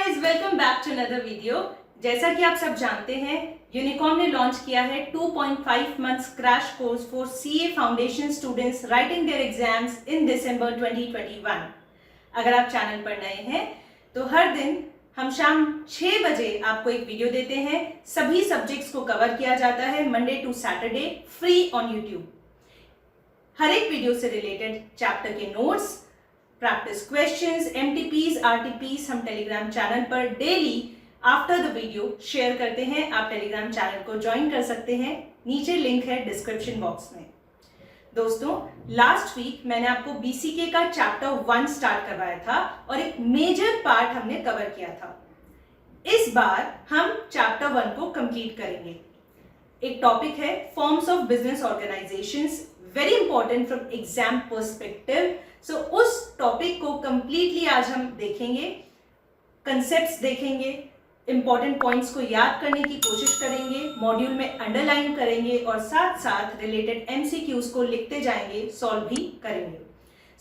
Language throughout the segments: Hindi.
Guys, welcome back to another video. जैसा कि आप सब जानते हैं, यूनिकॉर्न ने लॉन्च किया है 2.5 months crash course for CA foundation students writing their exams in December 2021। अगर आप चैनल पर नए हैं तो हर दिन हम शाम 6 बजे आपको एक वीडियो देते हैं। सभी सब्जेक्ट्स को कवर किया जाता है Monday to Saturday, free on YouTube. हर एक वीडियो से रिलेटेड चैप्टर के notes, practice questions, MTPs, RTPs हम टेलीग्राम चैनल पर daily after the video share करते हैं। आप टेलीग्राम चैनल को ज्वाइन कर सकते हैं, नीचे लिंक है डिस्क्रिप्शन बॉक्स में। दोस्तों, लास्ट वीक मैंने आपको बीसीके का चैप्टर 1 स्टार्ट करवाया था और एक मेजर पार्ट हमने कवर किया था। इस बार हम चैप्टर 1 को कंप्लीट करेंगे। एक टॉपिक है forms of business organisations, very important from exam perspective. So उस टॉपिक को कंप्लीटली आज हम देखेंगे, कंसेप्ट्स देखेंगे, इंपॉर्टेंट पॉइंट्स को याद करने की कोशिश करेंगे, मॉड्यूल में अंडरलाइन करेंगे और साथ साथ रिलेटेड एमसीक्यूज को लिखते जाएंगे, सॉल्व भी करेंगे।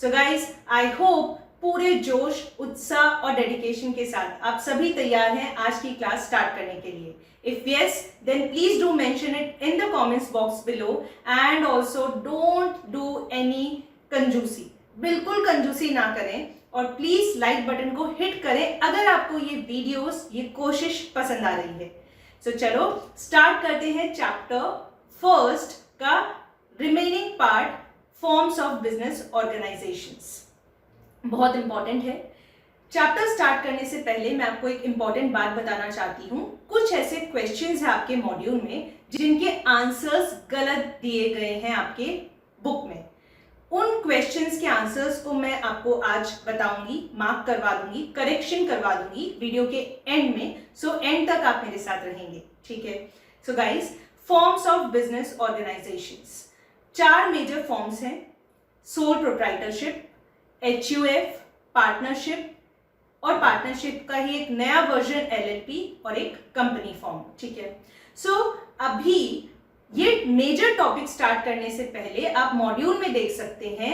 सो गाइज, आई होप पूरे जोश, उत्साह और डेडिकेशन के साथ आप सभी तैयार हैं आज की क्लास स्टार्ट करने के लिए। If yes, then please do mention it in the comments box below and also don't do any कंजूसी। बिल्कुल कंजूसी ना करें और प्लीज लाइक बटन को हिट करें अगर आपको ये वीडियोस, ये कोशिश पसंद आ रही है। सो चलो स्टार्ट करते हैं चैप्टर 1 का remaining part, forms of business organisations. बहुत इंपॉर्टेंट है। चैप्टर स्टार्ट करने से पहले मैं आपको एक इंपॉर्टेंट बात बताना चाहती हूँ। कुछ ऐसे क्वेश्चंस हैं आपके मॉड्यूल में जिनके आंसर्स गलत दिए गए हैं आपके बुक में। उन क्वेश्चंस के आंसर्स को मैं आपको आज बताऊंगी, मार्क करवा दूंगी, करेक्शन करवा दूंगी वीडियो के एंड में। सो एंड तक आप मेरे साथ रहेंगे, ठीक है। So guys, forms of business organisations, 4 major forms हैं। सोल प्रोप्राइटरशिप, HUF, पार्टनरशिप और पार्टनरशिप का ही एक नया वर्जन LLP और एक कंपनी फॉर्म, ठीक है। सो अभी ये मेजर टॉपिक स्टार्ट करने से पहले आप मॉड्यूल में देख सकते हैं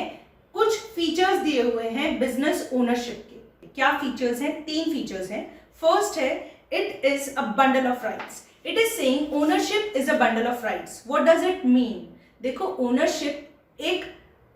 कुछ फीचर्स दिए हुए हैं बिजनेस ओनरशिप के। क्या फीचर्स हैं? 3 फीचर्स हैं। फर्स्ट है, it is a bundle of rights. It is saying ownership is a bundle of rights. What does it mean? देखो, ओनरशिप एक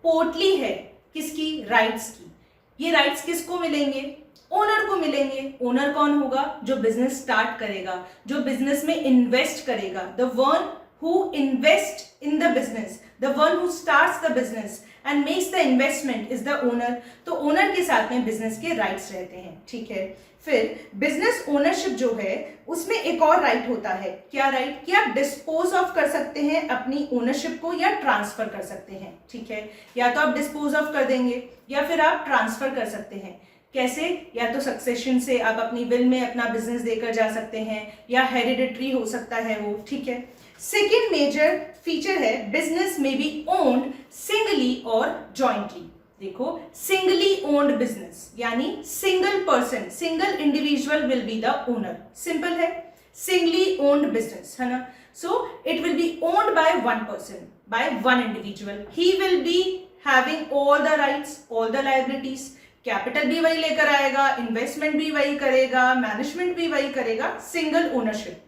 पोटली है किसकी? राइट्स की। ये राइट्स किसको मिलेंगे? ओनर को मिलेंगे। ओनर कौन होगा? जो बिजनेस स्टार्ट करेगा, जो बिजनेस में इन्वेस्ट करेगा। The one who invest in the business, the one who starts the business and makes the investment is the owner. तो ओनर के साथ में बिजनेस के राइट्स रहते हैं, ठीक है। फिर बिजनेस ओनरशिप जो है उसमें एक और राइट होता है। क्या राइट? कि आप डिस्पोज ऑफ कर सकते हैं अपनी ओनरशिप को या ट्रांसफर कर सकते हैं, ठीक है। या तो आप डिस्पोज ऑफ कर देंगे या फिर आप ट्रांसफर कर सकते हैं। कैसे? या तो सक्सेशन से आप अपनी विल में अपना बिजनेस देकर जा सकते हैं या हेरिडिटरी हो सकता है वो, ठीक है। सेकेंड मेजर फीचर है, business may B owned singly और जॉइंटली। देखो, सिंगली ओन्ड बिजनेस यानी single person, single individual will be the owner. Simple है, सिंगली ओन्ड बिजनेस, है ना। So it will be owned by one person, by one individual. He will be having all the rights, all the liabilities. Capital भी वही लेकर आएगा, इन्वेस्टमेंट भी वही करेगा, मैनेजमेंट भी वही करेगा। सिंगल ओनरशिप,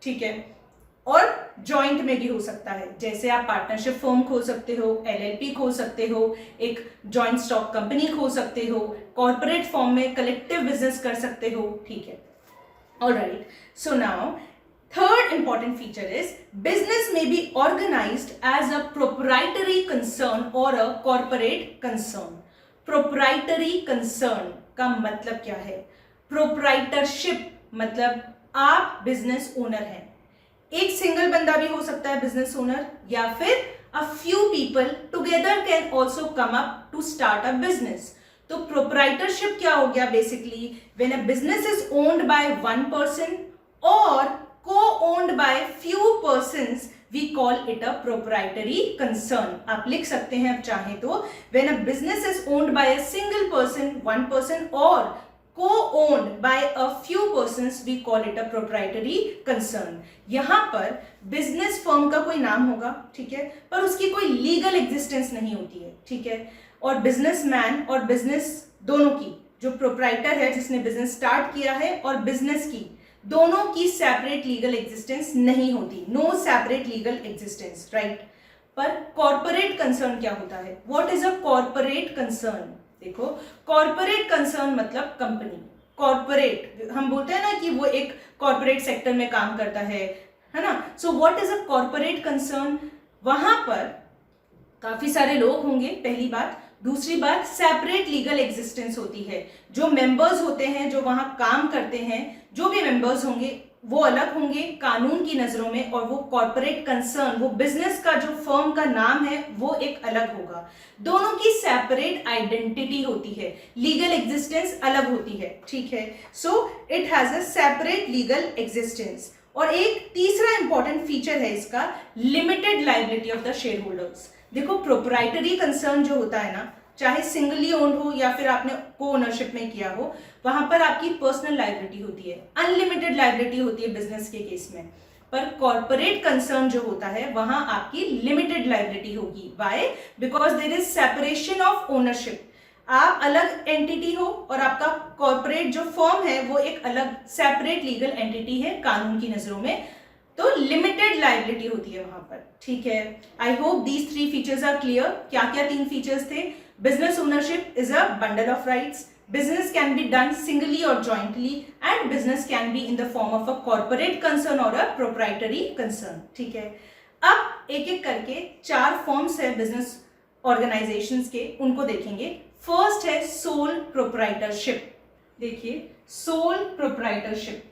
ठीक है। और जॉइंट में भी हो सकता है, जैसे आप पार्टनरशिप फर्म खोल सकते हो, LLP खोल सकते हो, एक जॉइंट स्टॉक कंपनी खोल सकते हो, कॉर्पोरेट फॉर्म में कलेक्टिव बिजनेस कर सकते हो, ठीक है। Alright, so now third important feature is business may be organized as a proprietary concern or a corporate concern. Proprietary concern का मतलब क्या है? Proprietorship मतलब आप बिजनेस ओनर हैं। एक सिंगल बंदा भी हो सकता है बिजनेस ओनर, या फिर a few people together can also come up to start a business. तो proprietorship क्या हो गया? Basically when a business is owned by one person or co-owned by few persons, we call it a proprietary concern. आप लिख सकते हैं अब चाहे तो, when a business is owned by a single person, one person or co-owned by a few persons, we call it a proprietary concern. यहाँ पर बिजनेस फर्म का कोई नाम होगा, ठीक है, पर उसकी कोई लीगल एग्जिस्टेंस नहीं होती है, ठीक है। और बिजनेसमैन और बिजनेस दोनों की जो प्रोप्राइटर है जिसने बिजनेस स्टार्ट किया है और बिजनेस की, दोनों की सेपरेट लीगल एग्जिस्टेंस नहीं होती, no separate legal existence, right. पर कॉर्पोरेट कंसर्न क्या होता है? What is a corporate concern? देखो, कॉर्पोरेट कंसर्न मतलब कंपनी, कॉर्पोरेट हम बोलते हैं ना कि वो एक कॉर्पोरेट सेक्टर में काम करता है ना। सो what is a corporate concern? वहां पर काफी सारे लोग होंगे, पहली बात। दूसरी बात, सेपरेट लीगल एग्जिस्टेंस होती है। जो मेंबर्स होते हैं, जो वहां काम करते हैं, जो भी मेंबर्स होंगे वो अलग होंगे कानून की नजरों में, और वो कॉर्पोरेट कंसर्न, वो बिजनेस का जो फर्म का नाम है वो एक अलग होगा। दोनों की सेपरेट आइडेंटिटी होती है, लीगल एग्जिस्टेंस अलग होती है, ठीक है। So it has a separate legal existence. और एक तीसरा इंपॉर्टेंट फीचर है इसका, limited liability of the share holders. देखो, प्रोप्राइटरी कंसर्न जो होता है ना, चाहे सिंगली ओन्ड हो या फिर आपने को ओनरशिप में किया हो, वहां पर आपकी पर्सनल लायबिलिटी होती है, अनलिमिटेड लायबिलिटी होती है बिजनेस के केस में। पर कॉर्पोरेट कंसर्न जो होता है वहां आपकी लिमिटेड लायबिलिटी होगी। Why? Because there is separation of ownership. आप अलग एंटिटी हो और आपका कॉर्पोरेट जो फर्म है वो एक अलग सेपरेट लीगल एंटिटी है कानून की नजरों में, तो लिमिटेड लायबिलिटी होती है वहां पर, ठीक है। I hope these 3 features are clear. क्या क्या 3 फीचर्स थे? Business ownership is a bundle of rights, business can be done singly or jointly, and business can be in the form of a corporate concern or a proprietary concern, ठीक है। अब एक एक करके 4 फॉर्म्स है बिजनेस ऑर्गेनाइजेशंस के, उनको देखेंगे। फर्स्ट है सोल प्रोप्राइटरशिप। देखिए, सोल प्रोप्राइटरशिप,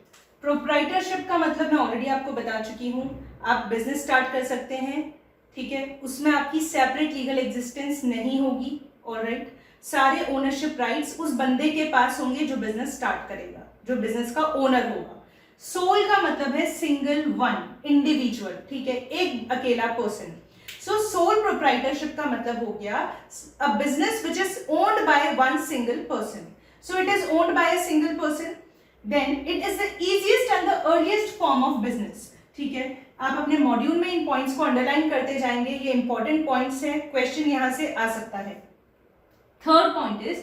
प्रोप्राइटरशिप का मतलब मैं ऑलरेडी आपको बता चुकी हूं। आप बिजनेस स्टार्ट कर सकते हैं, ठीक है, उसमें आपकी सेपरेट लीगल एग्जिस्टेंस नहीं होगी, ऑलराइट। सारे ओनरशिप राइट्स उस बंदे के पास होंगे जो बिजनेस स्टार्ट करेगा, जो बिजनेस का ओनर होगा। सोल का मतलब है सिंगल वन, इंडिविजुअल, ठीक है, एक अकेला पर्सन। सो सोल प्रोप्राइटरशिप का मतलब हो गया a business which is owned by one single person. So it is owned by a single person, then it is the easiest and the earliest form of business, ठीक है। आप अपने मॉड्यूल में इन पॉइंट्स को अंडरलाइन करते जाएंगे, ये इंपॉर्टेंट पॉइंट्स हैं, क्वेश्चन यहां से आ सकता है। Third point is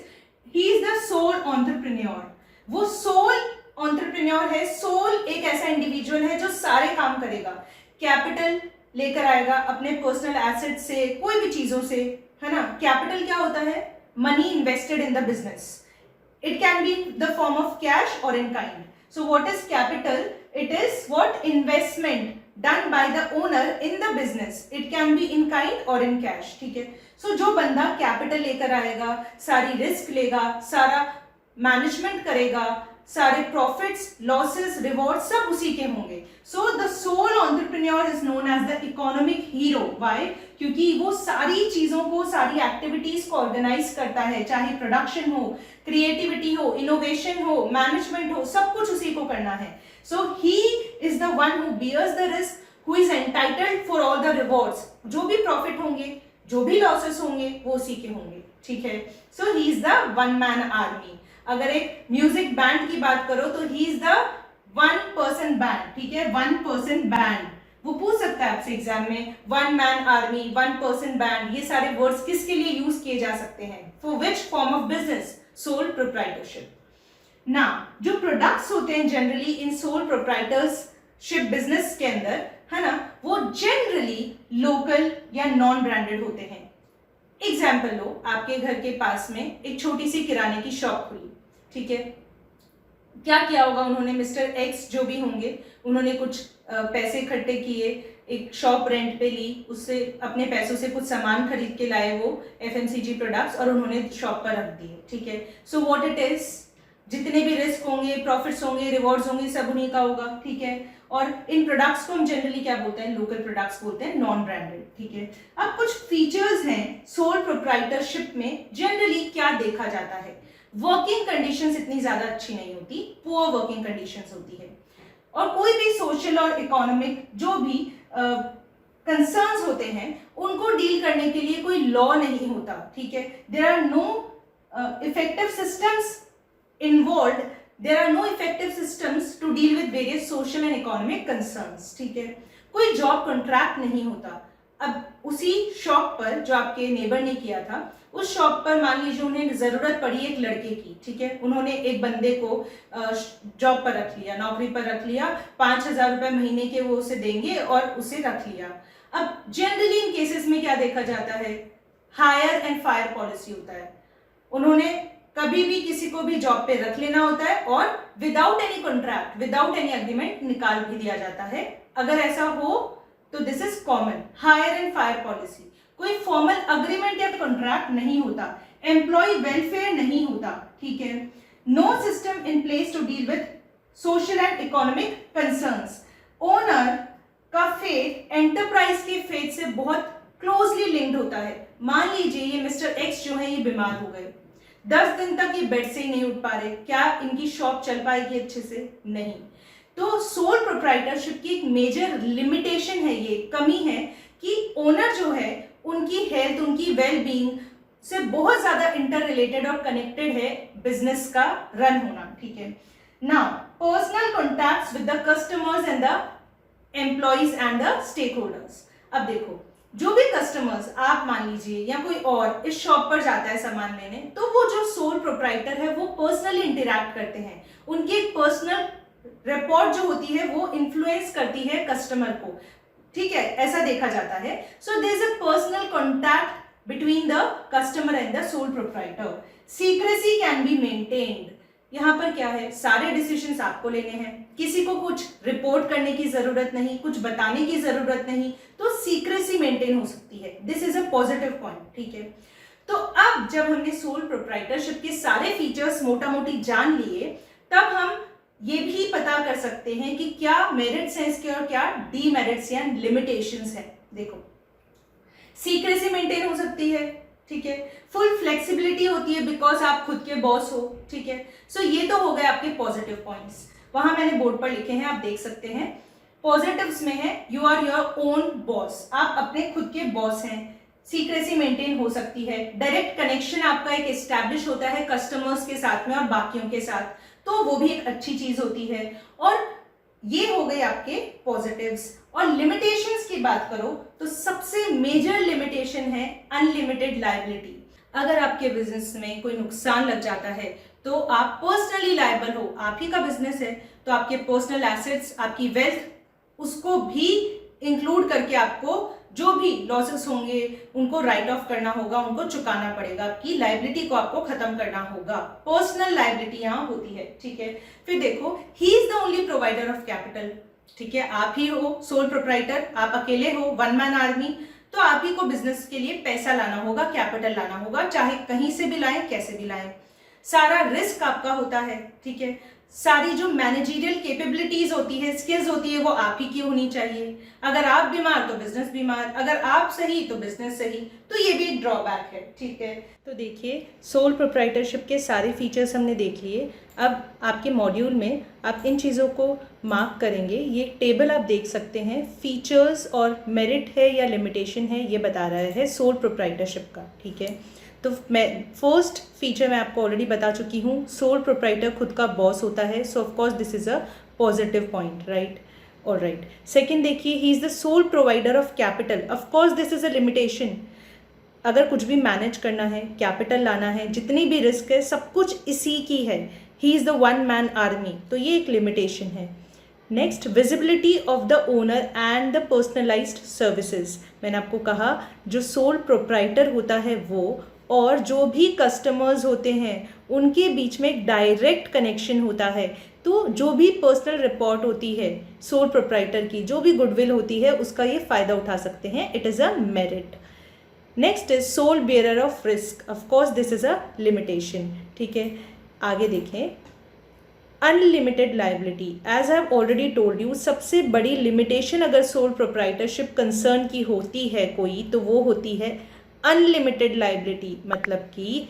he is the sole entrepreneur. वो सोल एंटरप्रेन्योर है। सोल एक ऐसा इंडिविजुअल है जो सारे काम करेगा, कैपिटल लेकर आएगा अपने पर्सनल एसेट से, कोई भी चीजों से, है ना। कैपिटल क्या होता है? Money invested in the business. It can be the form of cash or in kind. So what is capital? It is what investment done by the owner in the business. It can be in kind or in cash, ठीक है। सो जो बंदा कैपिटल लेकर आएगा, सारी रिस्क लेगा, सारा मैनेजमेंट करेगा, सारे प्रॉफिट्स, लॉसेस, रिवॉर्ड सब उसी के होंगे। So the sole entrepreneur is known as the economic hero. Why? क्योंकि वो सारी चीजों को, सारी एक्टिविटीज को ऑर्गेनाइज करता है, चाहे प्रोडक्शन हो, क्रिएटिविटी हो, इनोवेशन हो, मैनेजमेंट हो, सब कुछ उसी को करना है। So he is the one who bears the risk, who is entitled for all the rewards. जो भी प्रॉफिट होंगे, जो भी लॉसेस होंगे, वो उसी के होंगे, ठीक है। So he is the one man army. अगर एक म्यूजिक बैंड की बात करो तो he is the one person band, ठीक है, one person band. वो पूछ सकता है आपसे एग्जाम में, one man army, one person band, ये सारे वर्ड्स किसके लिए यूज किए जा सकते हैं? For which form of business? Sole proprietorship. ना, जो प्रोडक्ट्स होते हैं generally in sole proprietorship business के अंदर, है ना, वो जनरली लोकल या नॉन ब्रांडेड होते हैं। एग्जाम्पल लो, आपके घर के पास में एक छोटी सी किराने की शॉप खुली, ठीक है। क्या किया होगा उन्होंने? मिस्टर एक्स जो भी होंगे, उन्होंने कुछ पैसे इकट्ठे किए, एक शॉप रेंट पे ली, उससे अपने पैसों से कुछ सामान खरीद के लाए, वो एफएमसीजी प्रोडक्ट्स, और उन्होंने शॉप पर रख दिए, ठीक है। सो व्हाट इट इज, जितने भी रिस्क होंगे, प्रॉफिट्स होंगे, रिवॉर्ड्स होंगे, सब उन्हीं का होगा, ठीक है। और इन प्रोडक्ट्स को हम जनरली क्या बोलते हैं? लोकल प्रोडक्ट्स बोलते हैं, नॉन ब्रांडेड, ठीक है। अब कुछ फीचर्स हैं सोल प्रोप्राइटरशिप में, जनरली क्या देखा जाता है? वर्किंग कंडीशंस इतनी ज्यादा अच्छी नहीं होती, पुअर वर्किंग कंडीशंस होती है, और कोई भी सोशल और इकोनॉमिक जो भी कंसर्न्स होते हैं उनको डील करने के लिए कोई लॉ नहीं होता, ठीक है। There are no effective systems involved, there are no effective systems to deal with various social and economic concerns, ठीक है। कोई जॉब कॉन्ट्रैक्ट नहीं होता। अब उसी शॉप पर जो आपके नेबर ने किया था, उस शॉप पर मान लीजिए उन्हें ज़रूरत पड़ी एक लड़के की, ठीक है, उन्होंने एक बंदे को जॉब पर रख लिया, नौकरी पर रख लिया, 5,000 रुपये महीने के वो उसे देंगे और उसे रख लिया। अब जनरली इन केसेस में क्या देखा जाता है, हायर एंड फायर पॉलिसी होता है। उन्होंने कभी भी किसी को भी जॉब पे रख लेना होता है और without any contract, without any agreement निकाल भी दिया जाता है। अगर ऐसा हो तो this is common, hire and fire policy. कोई फॉर्मल अग्रीमेंट या कॉन्ट्रैक्ट नहीं होता, एम्प्लॉय वेलफेयर नहीं होता, ठीक है। No system in place to deal with social and economic concerns. Owner का फेथ एंटरप्राइज के फेथ से बहुत क्लोजली लिंक्ड होता है। मान लीजिए ये मिस्टर एक्स जो है ये बीमार हो गए, 10 दिन तक ये बेड से ही नहीं उठ पा रहे, क्या इनकी शॉप चल पाएगी अच्छे से? नहीं। तो सोल प्रोप्राइटरशिप की एक मेजर लिमिटेशन है, ये कमी है कि ओनर जो है उनकी हेल्थ, उनकी वेल बीइंग से बहुत ज्यादा इंटर रिलेटेड और कनेक्टेड है बिजनेस का रन होना, ठीक है। Now personal contacts with the customers and the employees and the stake holders. अब देखो, जो भी कस्टमर्स आप मान लीजिए या कोई और इस शॉप पर जाता है सामान लेने, तो वो जो सोल प्रोप्राइटर है वो पर्सनली इंटरैक्ट करते हैं, उनकी एक पर्सनल रिपोर्ट जो होती है वो इन्फ्लुएंस करती है कस्टमर को, ठीक है, ऐसा देखा जाता है। So there is a personal contact between the customer and the sole proprietor. Secrecy can be maintained. यहाँ पर क्या है, सारे डिसीजंस आपको लेने हैं, किसी को कुछ रिपोर्ट करने की जरूरत नहीं, कुछ बताने की जरूरत नहीं, तो सीक्रेसी मेंटेन हो सकती है। This is a positive point, ठीक है। तो अब जब हमने सोल प्रोप्राइटरशिप के सारे फीचर्स मोटा मोटी जान लिए, तब हम ये भी पता कर सकते हैं कि क्या मेरिट्स हैं इसके और क्या डीमेरिट्स या लिमिटेशंस हैं। देखो, सीक्रेसी मेंटेन हो सकती है, ठीक है, फुल फ्लेक्सिबिलिटी होती है बिकॉज आप खुद के बॉस हो, ठीक है। सो ये तो हो गए आपके पॉजिटिव पॉइंट्स, वहां मैंने बोर्ड पर लिखे हैं, आप देख सकते हैं। पॉजिटिव्स में है you are your own boss, आप अपने खुद के बॉस हैं, सीक्रेसी मेंटेन हो सकती है, डायरेक्ट कनेक्शन आपका एक एस्टैब्लिश होता है कस्टमर्स के साथ में और बाकियों के साथ, तो वो भी एक अच्छी चीज होती है। और ये हो गए आपके पॉजिटिव्स। और लिमिटेशंस की बात करो तो सबसे मेजर लिमिटेशन है अनलिमिटेड लायबिलिटी। अगर आपके बिजनेस में कोई नुकसान लग जाता है तो आप पर्सनली लायबल हो, आप ही का बिजनेस है, तो आपके पर्सनल एसेट्स, आपकी वेल्थ, उसको भी इंक्लूड करके आपको जो भी लॉसेस होंगे उनको राइट ऑफ करना होगा, उनको चुकाना पड़ेगा, आपकी लायबिलिटी को आपको खत्म करना होगा। पर्सनल लायबिलिटी यहाँ होती है, ठीक है। फिर देखो, ही is the only provider of capital, ठीक है, आप ही हो सोल प्रोप्राइटर, आप अकेले हो, वन मैन आर्मी, तो आप ही को बिजनेस के लिए पैसा लाना होगा, कैपिटल लाना होगा, चाहे कहीं से भी लाएं, कैसे भी लाएं। सारा रिस्क आपका होता है, ठीक है। सारी जो मैनेजरियल कैपेबिलिटीज होती है, स्किल्स होती है, वो आप ही की होनी चाहिए। अगर आप बीमार तो बिजनेस बीमार, अगर आप सही तो बिजनेस सही, तो ये भी एक ड्रॉबैक है, ठीक है। तो देखिए, सोल प्रोप्राइटरशिप के सारे फीचर्स हमने देख लिए। अब आपके मॉड्यूल में आप इन चीज़ों को मार्क करेंगे। ये टेबल आप देख सकते हैं, फीचर्स और मेरिट है या लिमिटेशन है ये बता रहा है सोल प्रोप्राइटरशिप का, ठीक है। तो मैं फर्स्ट फीचर मैं आपको ऑलरेडी बता चुकी हूँ, सोल प्रोप्राइटर खुद का बॉस होता है, so of course this is a positive point, right. और राइट, सेकेंड देखिए, he is the sole provider of capital, of course this is a limitation. अगर कुछ भी मैनेज करना है, कैपिटल लाना है, जितनी भी रिस्क है, सब कुछ इसी की है, ही is the one man army, तो ये एक लिमिटेशन है। Next, visibility of the owner and the personalised services. मैंने आपको कहा जो सोल प्रोप्राइटर होता है वो और जो भी कस्टमर्स होते हैं उनके बीच में एक डायरेक्ट कनेक्शन होता है, तो जो भी पर्सनल रिपोर्ट होती है सोल प्रोप्राइटर की, जो भी गुडविल होती है, उसका ये फ़ायदा उठा सकते हैं, it is a merit. Next is sole bearer of risk, of course this is a limitation, ठीक है। आगे देखें, unlimited liability, as I have already told you, सबसे बड़ी लिमिटेशन अगर सोल प्रोप्राइटरशिप कंसर्न की होती है कोई, तो वो होती है अनलिमिटेड लायबिलिटी। मतलब कि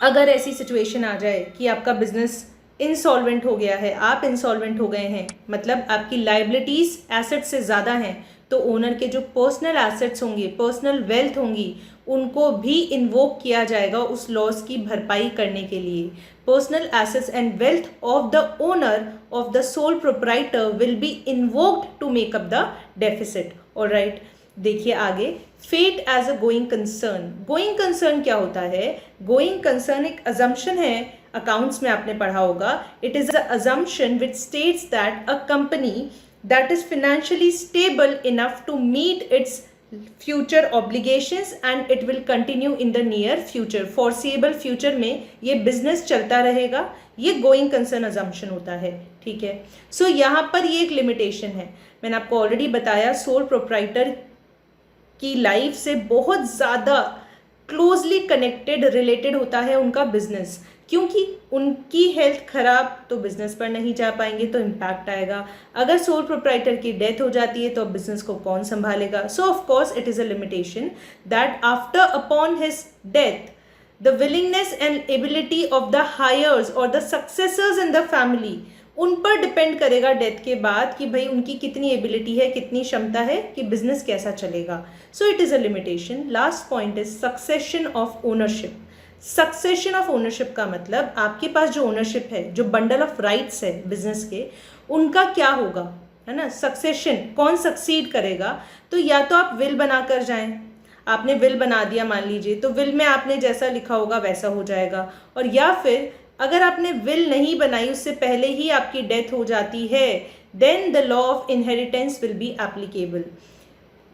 अगर ऐसी सिचुएशन आ जाए कि आपका बिजनेस इंसॉल्वेंट हो गया है, आप इंसॉल्वेंट हो गए हैं, मतलब आपकी लायबिलिटीज एसेट से ज़्यादा हैं, तो ओनर के जो पर्सनल एसेट्स होंगे, पर्सनल वेल्थ होंगी, उनको भी इन्वोक किया जाएगा उस लॉस की भरपाई करने के लिए। Personal assets and wealth of the owner of the sole proprietor will be invoked to make up the deficit, alright. देखिए आगे, fate as a going concern. Going concern क्या होता है? गोइंग कंसर्न एक अजम्पशन है, अकाउंट्स में आपने पढ़ा होगा। It is a assumption which states that a company that is financially stable enough to meet its future obligations and it will continue in the near future। foreseeable future में ये बिजनेस चलता रहेगा, ये गोइंग कंसर्न अजम्पशन होता है, ठीक है। सो यहाँ पर ये एक लिमिटेशन है, मैंने आपको ऑलरेडी बताया, सोल प्रोप्राइटर की लाइफ से बहुत ज़्यादा क्लोजली कनेक्टेड रिलेटेड होता है उनका बिजनेस, क्योंकि उनकी हेल्थ खराब तो बिजनेस पर नहीं जा पाएंगे, तो इम्पैक्ट आएगा। अगर सोल प्रोप्राइटर की डेथ हो जाती है तो अब बिजनेस को कौन संभालेगा? So of course it is a limitation that after upon his death the willingness and ability of the heirs or the successors in the family, उन पर डिपेंड करेगा डेथ के बाद कि भाई उनकी कितनी एबिलिटी है, कितनी क्षमता है कि बिजनेस कैसा चलेगा। So it is a limitation. Last point is succession of ownership. Succession of ownership का मतलब आपके पास जो ओनरशिप है, जो बंडल ऑफ राइट्स है बिजनेस के, उनका क्या होगा, है ना। सक्सेशन, कौन सक्सीड करेगा? तो या तो आप विल बनाकर जाएं, आपने विल बना दिया मान लीजिए, तो विल में आपने जैसा लिखा होगा वैसा हो जाएगा। और या फिर अगर आपने विल नहीं बनाई, उससे पहले ही आपकी डेथ हो जाती है, then the law of inheritance will be applicable.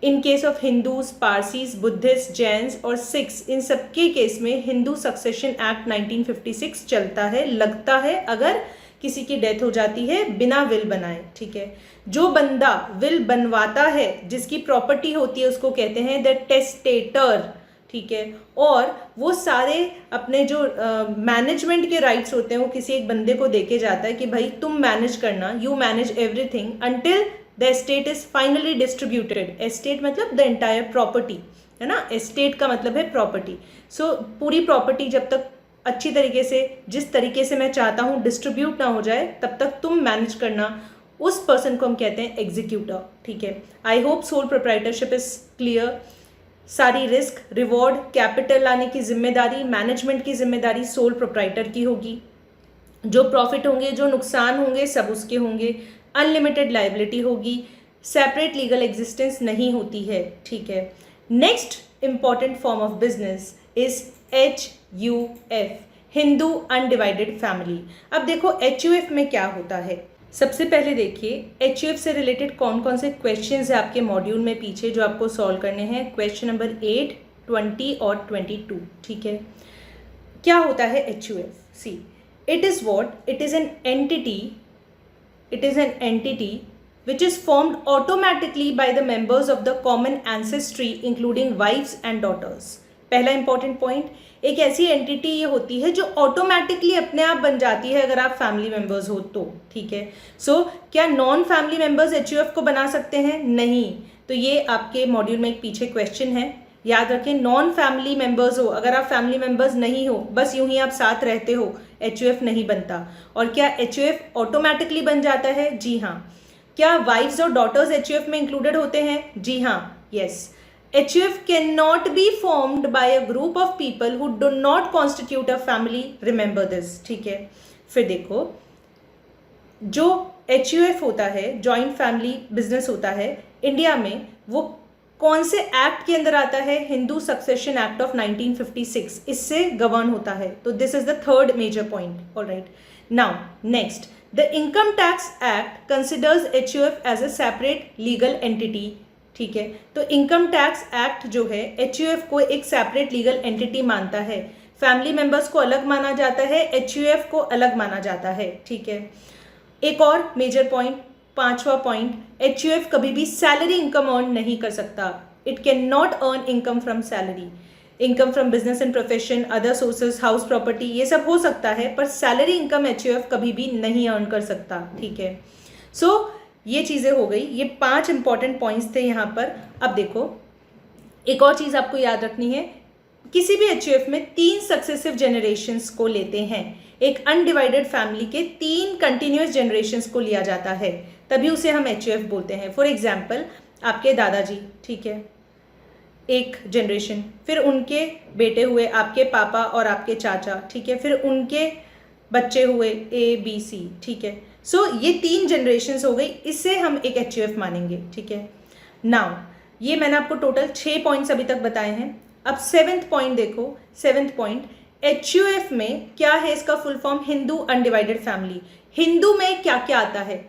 In case of Hindus, Parsis, Buddhist, Jains और सिख्स, इन सबके केस में हिंदू सक्सेशन एक्ट 1956 चलता है, लगता है, अगर किसी की डेथ हो जाती है बिना विल बनाए, ठीक है। जो बंदा विल बनवाता है, जिसकी प्रॉपर्टी होती है, उसको कहते हैं द टेस्टेटर, ठीक है। और वो सारे अपने जो मैनेजमेंट के राइट्स होते हैं वो किसी एक बंदे को देके जाता है कि भाई तुम मैनेज करना, you manage everything until the estate is finally distributed. Estate मतलब द एंटायर प्रॉपर्टी, है ना। एस्टेट का मतलब है प्रॉपर्टी। सो पूरी प्रॉपर्टी जब तक अच्छी तरीके से, जिस तरीके से मैं चाहता हूँ, डिस्ट्रीब्यूट ना हो जाए, तब तक तुम मैनेज करना, उस पर्सन को हम कहते हैं एग्जीक्यूटर, ठीक है। I hope sole proprietorship is clear. सारी रिस्क, रिवॉर्ड, कैपिटल लाने की जिम्मेदारी, मैनेजमेंट की जिम्मेदारी सोल प्रोप्राइटर की होगी। जो प्रॉफिट होंगे, जो नुकसान होंगे, सब उसके होंगे। अनलिमिटेड लाइबिलिटी होगी, सेपरेट लीगल एग्जिस्टेंस नहीं होती है, ठीक है। Next important form of business is HUF, Hindu undivided family. अब देखो HUF में क्या होता है। सबसे पहले देखिए HUF से रिलेटेड कौन कौन से क्वेश्चंस है आपके मॉड्यूल में पीछे जो आपको सॉल्व करने हैं। क्वेश्चन नंबर 8, 20 और 22, ठीक है। क्या होता है HUF? See, it is what? It is an entity which is formed automatically by the members of the common ancestry including wives and daughters। पहला इंपॉर्टेंट पॉइंट, एक ऐसी एंटिटी ये होती है जो ऑटोमेटिकली अपने आप बन जाती है अगर आप फैमिली मेंबर्स हो तो, ठीक है। सो क्या नॉन फैमिली मेंबर्स HUF को बना सकते हैं? नहीं। तो ये आपके मॉड्यूल में एक पीछे क्वेश्चन है, याद रखें। नॉन फैमिली मेंबर्स हो, अगर आप फैमिली मेंबर्स नहीं हो, बस यूं ही आप साथ रहते हो, HUF नहीं बनता। और क्या HUF ऑटोमेटिकली बन जाता है? जी हाँ। क्या वाइफ्स और डॉटर्स HUF में इंक्लूडेड होते हैं? जी हाँ, yes. HUF cannot be formed by a group of people who do not constitute a family, remember this, ठीक है। फिर देखो, जो HUF होता है, जॉइंट फैमिली बिजनेस होता है इंडिया में, वो कौन से एक्ट के अंदर आता है? हिंदू सक्सेशन एक्ट ऑफ 1956, इससे गवर्न होता है। तो this is the third major point. Alright, now next, the income tax act considers HUF as a separate legal entity, ठीक है। तो इनकम टैक्स एक्ट जो है HUF को एक सेपरेट लीगल एंटिटी मानता है। फैमिली मेंबर्स को अलग माना जाता है, HUF को अलग माना जाता है, ठीक है। एक और मेजर पॉइंट, पांचवा पॉइंट, HUF कभी भी सैलरी इनकम अर्न नहीं कर सकता। It can not earn income from salary. Income from business and profession, other sources, house property, ये सब हो सकता है, पर सैलरी इनकम HUF कभी भी नहीं अर्न कर सकता, ठीक है। सो ये चीज़ें हो गई, ये 5 इंपॉर्टेंट पॉइंट्स थे यहाँ पर। अब देखो, एक और चीज़ आपको याद रखनी है, किसी भी HUF में 3 सक्सेसिव जनरेशन्स को लेते हैं। एक अनडिवाइडेड फैमिली के 3 कंटिन्यूस जनरेशन्स को लिया जाता है, तभी उसे हम HUF बोलते हैं। फॉर एग्जाम्पल, आपके दादाजी, ठीक है, एक जनरेशन, फिर उनके बेटे हुए, आपके पापा और आपके चाचा, ठीक है, फिर उनके बच्चे हुए ABC, ठीक है। सो ये 3 जनरेशन्स हो गई, इससे हम एक HUF मानेंगे, ठीक है। नाउ ये मैंने आपको टोटल 6 पॉइंट्स अभी तक बताए हैं। अब 7th पॉइंट देखो। 7th पॉइंट, HUF में क्या है इसका full form? Hindu undivided family. Hindu में क्या क्या आता है?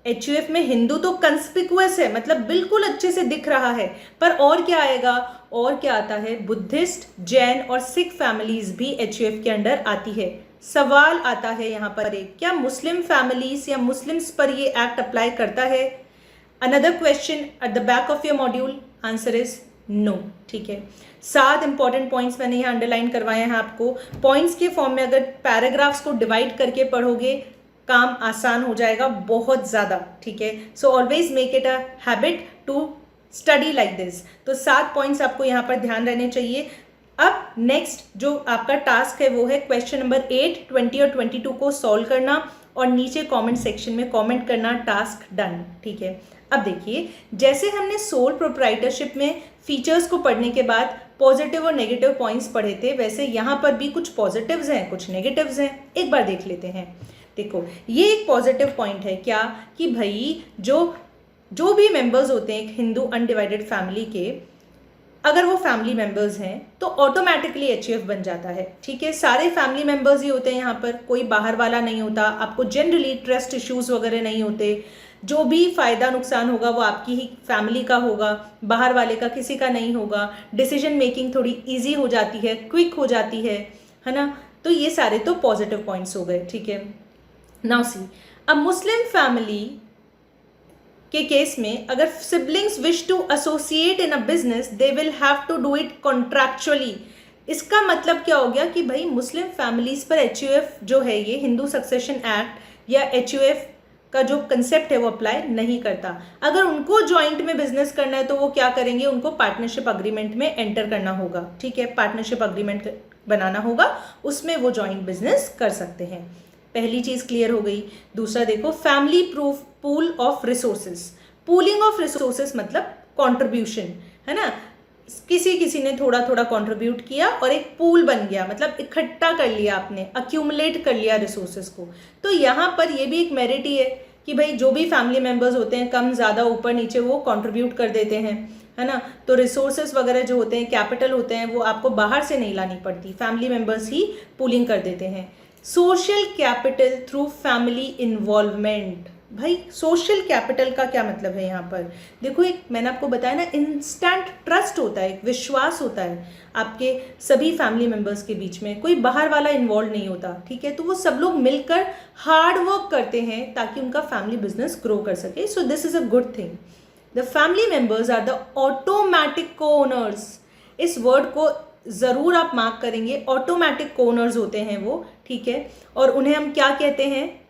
HUF में हिंदू तो कंस्पिकुअस है, मतलब बिल्कुल अच्छे से दिख रहा है, पर और क्या आएगा? और क्या आता है? बुद्धिस्ट, जैन और सिख फैमिलीज भी HUF के अंडर आती है। सवाल आता है यहाँ पर एक, क्या मुस्लिम फैमिलीज या मुस्लिम्स पर ये एक्ट अप्लाई करता है? Another question at the back of your module, answer is no. ठीक है, 7 इंपॉर्टेंट पॉइंट्स मैंने यहाँ अंडरलाइन करवाए हैं आपको। पॉइंट्स के फॉर्म में अगर पैराग्राफ्स को डिवाइड करके पढ़ोगे काम आसान हो जाएगा बहुत ज़्यादा। ठीक है, so always make it a habit to study like this. तो 7 पॉइंट्स आपको यहाँ पर ध्यान रहने चाहिए। अब नेक्स्ट जो आपका टास्क है वो है क्वेश्चन नंबर 8, 20 और 22 को सॉल्व करना और नीचे कमेंट सेक्शन में कमेंट करना, टास्क डन। ठीक है, अब देखिए, जैसे हमने सोल प्रोप्राइटरशिप में फीचर्स को पढ़ने के बाद पॉजिटिव और नेगेटिव पॉइंट्स पढ़े थे, वैसे यहाँ पर भी कुछ पॉजिटिव्स हैं कुछ नेगेटिव्स हैं। एक बार देख लेते हैं। देखो, ये एक पॉजिटिव पॉइंट है क्या, कि भाई जो भी मेंबर्स होते हैं एक हिंदू अनडिवाइडेड फैमिली के, अगर वो फैमिली मेंबर्स हैं तो ऑटोमेटिकली HUF बन जाता है। ठीक है, सारे फैमिली मेंबर्स ही होते हैं यहाँ पर, कोई बाहर वाला नहीं होता। आपको जनरली ट्रस्ट इश्यूज वगैरह नहीं होते। जो भी फ़ायदा नुकसान होगा वो आपकी ही फैमिली का होगा, बाहर वाले का किसी का नहीं होगा। डिसीजन मेकिंग थोड़ी ईजी हो जाती है, क्विक हो जाती है ना। तो ये सारे तो पॉजिटिव पॉइंट्स हो गए। ठीक है, नाउ सी, अब मुस्लिम फैमिली के केस में अगर siblings wish to associate in a business they will have to do it contractually. इसका मतलब क्या हो गया कि भाई मुस्लिम फैमिलीज पर HUF जो है, ये हिंदू सक्सेशन एक्ट या HUF का जो कंसेप्ट है वो अप्लाई नहीं करता। अगर उनको जॉइंट में बिजनेस करना है तो वो क्या करेंगे? उनको पार्टनरशिप अग्रीमेंट में एंटर करना होगा। ठीक है, पार्टनरशिप अग्रीमेंट बनाना होगा, उसमें वो जॉइंट बिजनेस कर सकते हैं। पहली चीज क्लियर हो गई। दूसरा देखो, family proof pool of resources. Pooling of resources मतलब कंट्रीब्यूशन, है ना। किसी ने थोड़ा थोड़ा कंट्रीब्यूट किया और एक पूल बन गया, मतलब इकट्ठा कर लिया आपने, अक्यूमुलेट कर लिया रिसोर्सेज को। तो यहाँ पर ये भी एक मेरिट ही है कि भाई जो भी फैमिली मेंबर्स होते हैं, कम ज़्यादा ऊपर नीचे, वो कंट्रीब्यूट कर देते हैं, है ना। तो रिसोर्सेज वगैरह जो होते हैं, कैपिटल होते हैं, वो आपको बाहर से नहीं लानी पड़ती, फैमिली मेंबर्स ही पूलिंग कर देते हैं। Social capital through family involvement. भाई सोशल कैपिटल का क्या मतलब है यहाँ पर? देखो, एक मैंने आपको बताया ना, इंस्टेंट ट्रस्ट होता है, एक विश्वास होता है आपके सभी फैमिली मेंबर्स के बीच में, कोई बाहर वाला इन्वॉल्व नहीं होता। ठीक है, तो वो सब लोग मिलकर हार्ड वर्क करते हैं ताकि उनका फैमिली बिजनेस ग्रो कर सके। So this is a good thing. The family members are the automatic co owners. इस वर्ड को ज़रूर आप मार्क करेंगे, ऑटोमैटिक को ओनर्स होते हैं वो। ठीक है, और उन्हें हम क्या कहते हैं?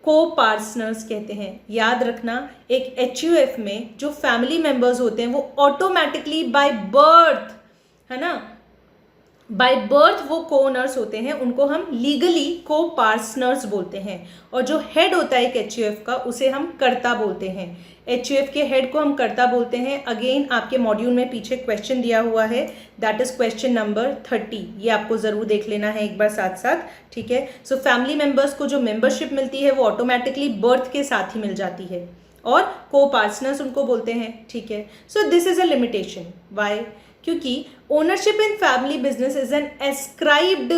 को पार्टनर्स कहते हैं। याद रखना, एक HUF में जो फैमिली मेंबर्स होते हैं वो ऑटोमेटिकली बाय बर्थ, है ना, बाय बर्थ वो को ओनर्स होते हैं, उनको हम लीगली को पार्टनर्स बोलते हैं। और जो हेड होता है एक HUF का, उसे हम कर्ता बोलते हैं। HUF के हेड को हम कर्ता बोलते हैं। अगेन आपके मॉड्यूल में पीछे क्वेश्चन दिया हुआ है, दैट इज क्वेश्चन नंबर 30। ये आपको ज़रूर देख लेना है एक बार साथ साथ। ठीक है, सो फैमिली मेंबर्स को जो मेंबरशिप मिलती है वो ऑटोमेटिकली बर्थ के साथ ही मिल जाती है, और को पार्टनर्स उनको बोलते हैं। ठीक है, so this is a limitation. Why? क्योंकि ownership in family business is an ascribed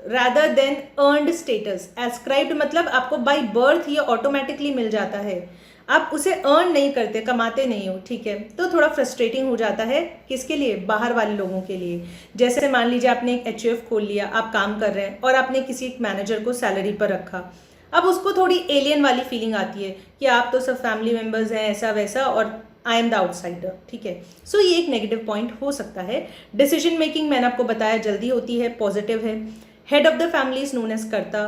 rather than earned status. Ascribed मतलब आपको बाय बर्थ ये ऑटोमेटिकली मिल जाता है, आप उसे अर्न नहीं करते, कमाते नहीं हो। ठीक है, तो थोड़ा फ्रस्ट्रेटिंग हो जाता है। किसके लिए? बाहर वाले लोगों के लिए। जैसे मान लीजिए आपने एक HUF खोल लिया, आप काम कर रहे हैं और आपने किसी एक मैनेजर को सैलरी पर रखा। अब उसको थोड़ी एलियन वाली फीलिंग आती है कि आप तो सब फैमिली मेम्बर्स हैं, ऐसा वैसा, और आई एम द आउटसाइडर। ठीक है, सो ये एक नेगेटिव पॉइंट हो सकता है। डिसीजन मेकिंग मैंने आपको बताया जल्दी होती है, पॉजिटिव है। Head of the family is known as Karta.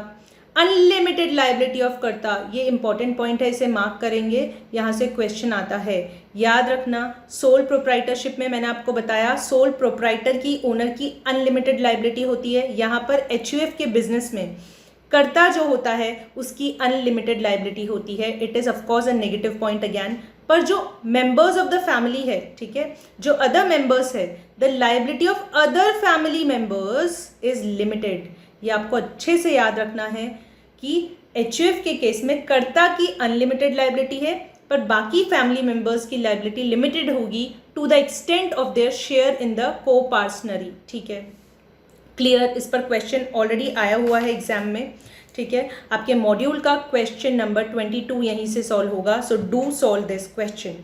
Unlimited liability of Karta, ये इंपॉर्टेंट पॉइंट है, इसे मार्क करेंगे, यहाँ से क्वेश्चन आता है। याद रखना, सोल प्रोप्राइटरशिप में मैंने आपको बताया सोल प्रोप्राइटर की, ओनर की अनलिमिटेड लाइबिलिटी होती है। यहाँ पर HUF के बिजनेस में कर्ता जो होता है उसकी अनलिमिटेड लाइबिलिटी होती है। It is of course a negative point again. पर जो मेंबर्स ऑफ द फैमिली है, ठीक है, जो अदर मेंबर्स है, the liability of other family members is limited. ये आपको अच्छे से याद रखना है कि HUF के केस में कर्ता की अनलिमिटेड लाइबिलिटी है, पर बाकी फैमिली मेंबर्स की लायबिलिटी लिमिटेड होगी to the extent of their share in the coparcenary. ठीक है, क्लियर? इस पर क्वेश्चन ऑलरेडी आया हुआ है एग्जाम में। ठीक है, आपके मॉड्यूल का क्वेश्चन नंबर 22 यहीं से सॉल्व होगा, so do solve this question.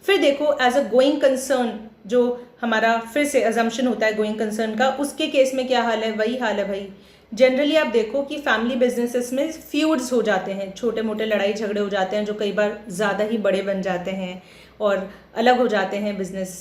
फिर देखो एज अ गोइंग कंसर्न, जो हमारा फिर से अजम्पशन होता है गोइंग कंसर्न का, उसके केस में क्या हाल है? वही हाल है भाई। जनरली आप देखो कि फैमिली बिजनेसेस में फ्यूड्स हो जाते हैं, छोटे मोटे लड़ाई झगड़े हो जाते हैं जो कई बार ज़्यादा ही बड़े बन जाते हैं और अलग हो जाते हैं बिजनेस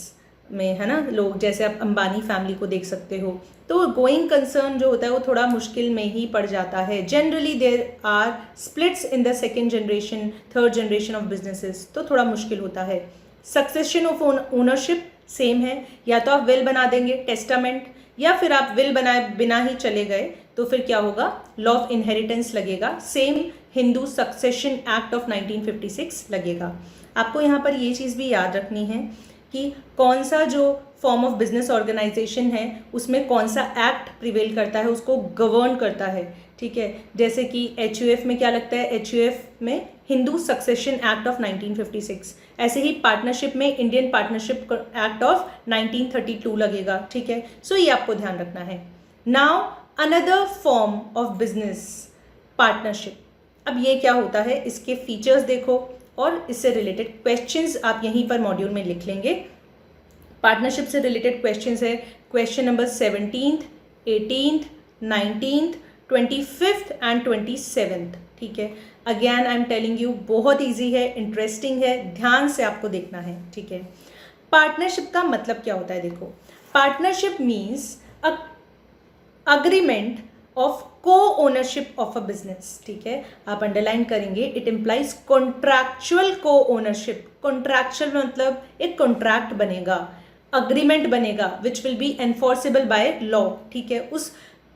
में, है ना लोग, जैसे आप अंबानी फैमिली को देख सकते हो। तो गोइंग कंसर्न जो होता है वो थोड़ा मुश्किल में ही पड़ जाता है। Generally there are splits in the second generation, third generation of businesses, तो थोड़ा मुश्किल होता है। सक्सेशन ऑफ ओनरशिप सेम है, या तो आप विल बना देंगे टेस्टामेंट, या फिर आप विल बनाए बिना ही चले गए तो फिर क्या होगा? लॉ ऑफ इनहेरिटेंस लगेगा, same Hindu succession act of 1956 लगेगा। आपको यहाँ पर ये चीज़ भी याद रखनी है कि कौन सा जो फॉर्म ऑफ बिजनेस ऑर्गेनाइजेशन है उसमें कौन सा एक्ट प्रिवेल करता है, उसको गवर्न करता है। ठीक है, जैसे कि HUF में क्या लगता है? HUF में हिंदू सक्सेशन एक्ट ऑफ 1956, ऐसे ही पार्टनरशिप में इंडियन पार्टनरशिप एक्ट ऑफ 1932 लगेगा। ठीक है, सो ये आपको ध्यान रखना है। Now another form of business partnership. अब ये क्या होता है, इसके फीचर्स देखो और इससे रिलेटेड क्वेश्चंस आप यहीं पर मॉड्यूल में लिख लेंगे। पार्टनरशिप से रिलेटेड क्वेश्चंस है question number 17th, 18th, 19th, 25th and 27th। ठीक है, again I am telling you बहुत इजी है, इंटरेस्टिंग है, ध्यान से आपको देखना है। ठीक है, पार्टनरशिप का मतलब क्या होता है? देखो, partnership means a agreement of को ओनरशिप ऑफ अ बिजनेस। ठीक है, आप अंडरलाइन करेंगे, it implies contractual co ownership. Contractual मतलब एक कॉन्ट्रैक्ट बनेगा, अग्रीमेंट बनेगा which will be enforceable by law. ठीक है, उस